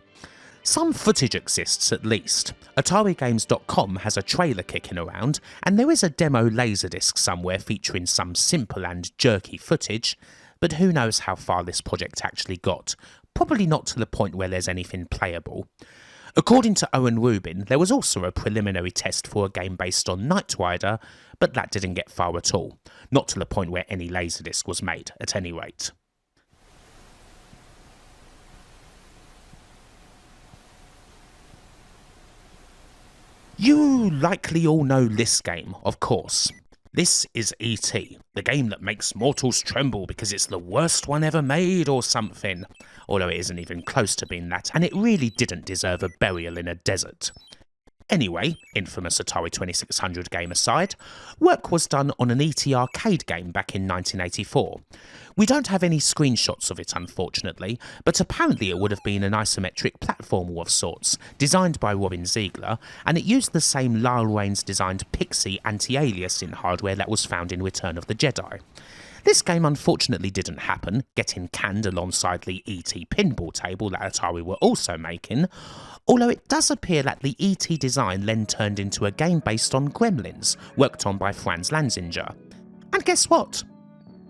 [SPEAKER 1] Some footage exists at least. AtariGames.com has a trailer kicking around, and there is a demo Laserdisc somewhere featuring some simple and jerky footage, but who knows how far this project actually got. Probably not to the point where there's anything playable. According to Owen Rubin, there was also a preliminary test for a game based on Knight Rider, but that didn't get far at all. Not to the point where any Laserdisc was made, at any rate. You likely all know this game, of course. This is E.T., the game that makes mortals tremble because it's the worst one ever made or something, although it isn't even close to being that, and it really didn't deserve a burial in a desert. Anyway, infamous Atari 2600 game aside, work was done on an E.T. arcade game back in 1984. We don't have any screenshots of it unfortunately, but apparently it would have been an isometric platformer of sorts, designed by Robin Ziegler, and it used the same Lyle Raines designed Pixie anti-aliasing hardware that was found in Return of the Jedi. This game unfortunately didn't happen, getting canned alongside the E.T. pinball table that Atari were also making, although it does appear that the E.T. design then turned into a game based on Gremlins, worked on by Franz Lanzinger. And guess what?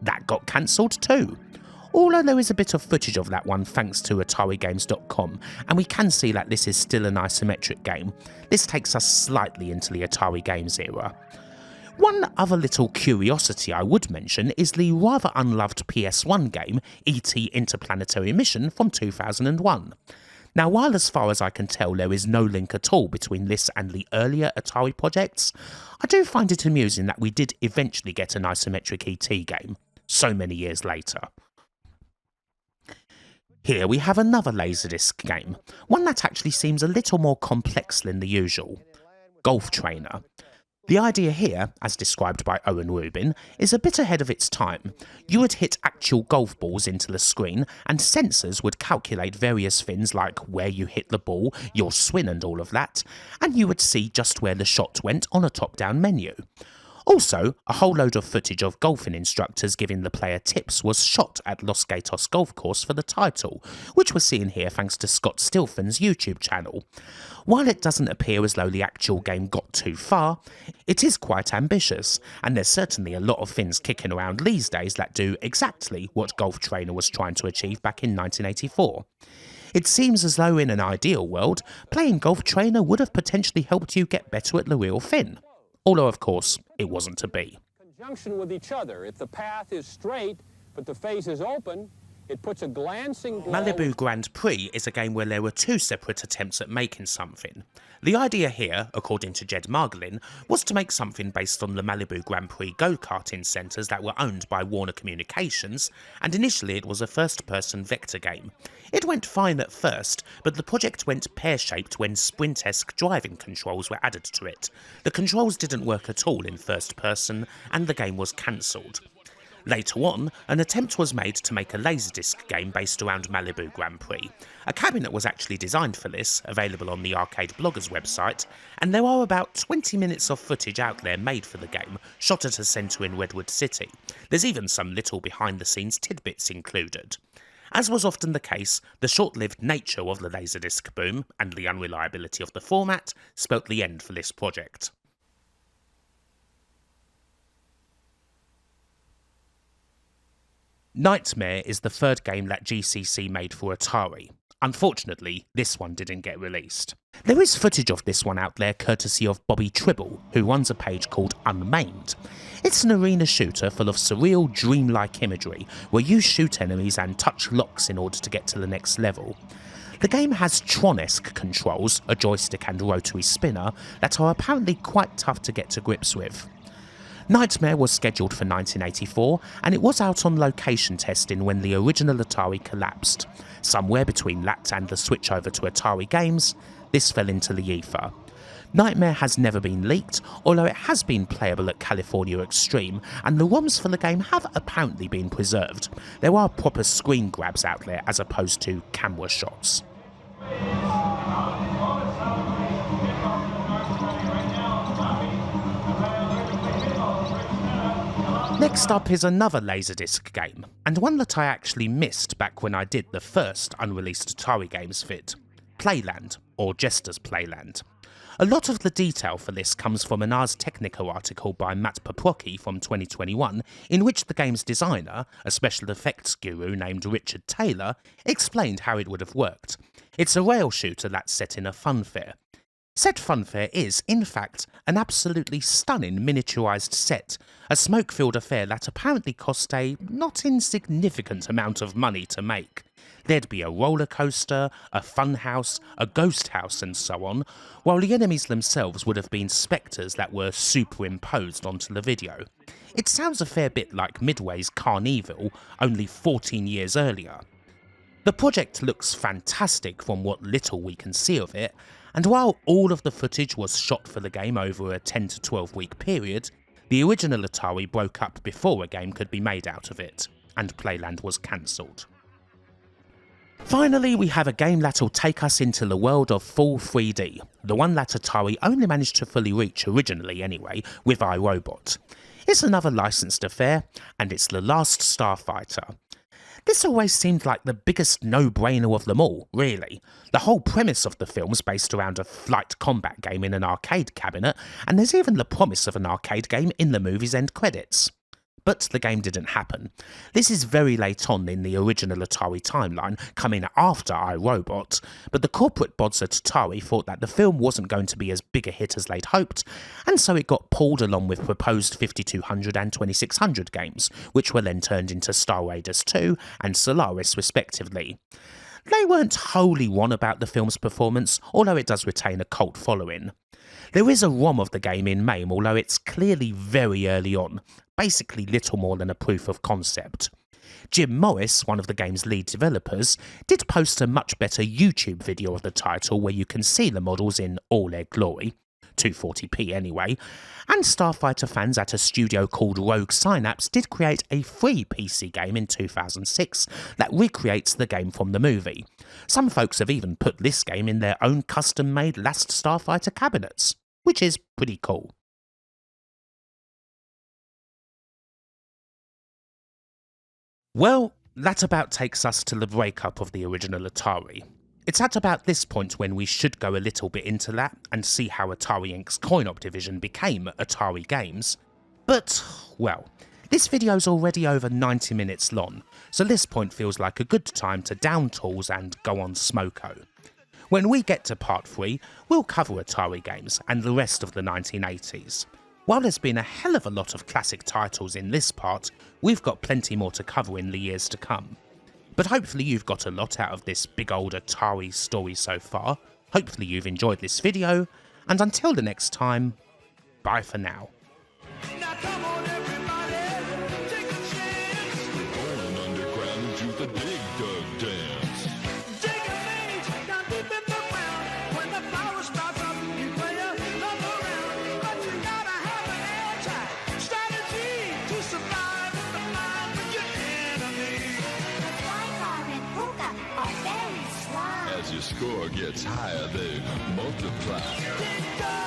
[SPEAKER 1] That got cancelled too. Although there is a bit of footage of that one thanks to AtariGames.com, and we can see that this is still an isometric game. This takes us slightly into the Atari Games era. One other little curiosity I would mention is the rather unloved PS1 game, E.T. Interplanetary Mission from 2001. Now, while as far as I can tell there is no link at all between this and the earlier Atari projects, I do find it amusing that we did eventually get an isometric E.T. game, so many years later. Here we have another Laserdisc game, one that actually seems a little more complex than the usual. Golf Trainer. The idea here, as described by Owen Rubin, is a bit ahead of its time. You would hit actual golf balls into the screen, and sensors would calculate various things like where you hit the ball, your swing and all of that, and you would see just where the shot went on a top-down menu. Also, a whole load of footage of golfing instructors giving the player tips was shot at Los Gatos Golf Course for the title, which we're seeing here thanks to Scott Stilfon's YouTube channel. While it doesn't appear as though the actual game got too far, it is quite ambitious, and there's certainly a lot of things kicking around these days that do exactly what Golf Trainer was trying to achieve back in 1984. It seems as though in an ideal world, playing Golf Trainer would have potentially helped you get better at the real thing. Although, of course, it wasn't to be.
[SPEAKER 4] Conjunction with each other. If the path is straight, but the face is open, It puts a glancing glow.
[SPEAKER 1] Malibu Grand Prix is a game where there were two separate attempts at making something. The idea here, according to Jed Margolin, was to make something based on the Malibu Grand Prix go-karting centres that were owned by Warner Communications, and initially it was a first-person vector game. It went fine at first, but the project went pear-shaped when sprint-esque driving controls were added to it. The controls didn't work at all in first person, and the game was cancelled. Later on, an attempt was made to make a Laserdisc game based around Malibu Grand Prix. A cabinet was actually designed for this, available on the Arcade Bloggers website, and there are about 20 minutes of footage out there made for the game, shot at a centre in Redwood City. There's even some little behind-the-scenes tidbits included. As was often the case, the short-lived nature of the Laserdisc boom, and the unreliability of the format, spelt the end for this project. Nightmare is the third game that GCC made for Atari. Unfortunately, this one didn't get released. There is footage of this one out there courtesy of Bobby Tribble, who runs a page called Unmaimed. It's an arena shooter full of surreal, dreamlike imagery, where you shoot enemies and touch locks in order to get to the next level. The game has Tron-esque controls, a joystick and rotary spinner, that are apparently quite tough to get to grips with. Nightmare was scheduled for 1984, and it was out on location testing when the original Atari collapsed. Somewhere between that and the switch over to Atari games, this fell into the ether. Nightmare has never been leaked, although it has been playable at California Extreme, and the ROMs for the game have apparently been preserved. There are proper screen grabs out there as opposed to camera shots. Next up is another Laserdisc game, and one that I actually missed back when I did the first unreleased Atari games vid, Playland, or Jester's Playland. A lot of the detail for this comes from an Ars Technica article by Matt Paprocki from 2021, in which the game's designer, a special effects guru named Richard Taylor, explained how it would have worked. It's a rail shooter that's set in a funfair. Said funfair is, in fact, an absolutely stunning miniaturised set, a smoke-filled affair that apparently cost a not insignificant amount of money to make. There'd be a roller coaster, a funhouse, a ghost house and so on, while the enemies themselves would have been spectres that were superimposed onto the video. It sounds a fair bit like Midway's Carnival, only 14 years earlier. The project looks fantastic from what little we can see of it, and while all of the footage was shot for the game over a 10 to 12 week period, the original Atari broke up before a game could be made out of it, and Playland was cancelled. Finally, we have a game that'll take us into the world of full 3D, the one that Atari only managed to fully reach originally anyway, with iRobot. It's another licensed affair, and it's The Last Starfighter. This always seemed like the biggest no-brainer of them all, really. The whole premise of the film's based around a flight combat game in an arcade cabinet, and there's even the promise of an arcade game in the movie's end credits. But the game didn't happen. This is very late on in the original Atari timeline, coming after iRobot, but the corporate bods at Atari thought that the film wasn't going to be as big a hit as they'd hoped, and so it got pulled along with proposed 5200 and 2600 games, which were then turned into Star Raiders 2 and Solaris respectively. They weren't wholly won about the film's performance, although it does retain a cult following. There is a ROM of the game in MAME, although it's clearly very early on, basically little more than a proof of concept. Jim Morris, one of the game's lead developers, did post a much better YouTube video of the title where you can see the models in all their glory, 240p anyway, and Starfighter fans at a studio called Rogue Synapse did create a free PC game in 2006 that recreates the game from the movie. Some folks have even put this game in their own custom-made Last Starfighter cabinets, which is pretty cool. Well, that about takes us to the breakup of the original Atari. It's at about this point when we should go a little bit into that and see how Atari Inc.'s coin-op division became Atari Games. But, well, this video's already over 90 minutes long, so this point feels like a good time to down tools and go on smoko. When we get to part 3, we'll cover Atari Games and the rest of the 1980s. While there's been a hell of a lot of classic titles in this part, we've got plenty more to cover in the years to come. But hopefully you've got a lot out of this big old Atari story so far. Hopefully you've enjoyed this video, and until the next time, bye for now.
[SPEAKER 2] Now come on everybody, take a chance. We're going underground to the Dig Dug Dance. Dig a maze down deep in the ground. When the power starts up, you play another round. But you gotta have an airtight strategy to survive in the mind with your enemy.
[SPEAKER 4] Wi-Fi and hookah are very slow.
[SPEAKER 2] As your score gets higher, they multiply. Dig Dug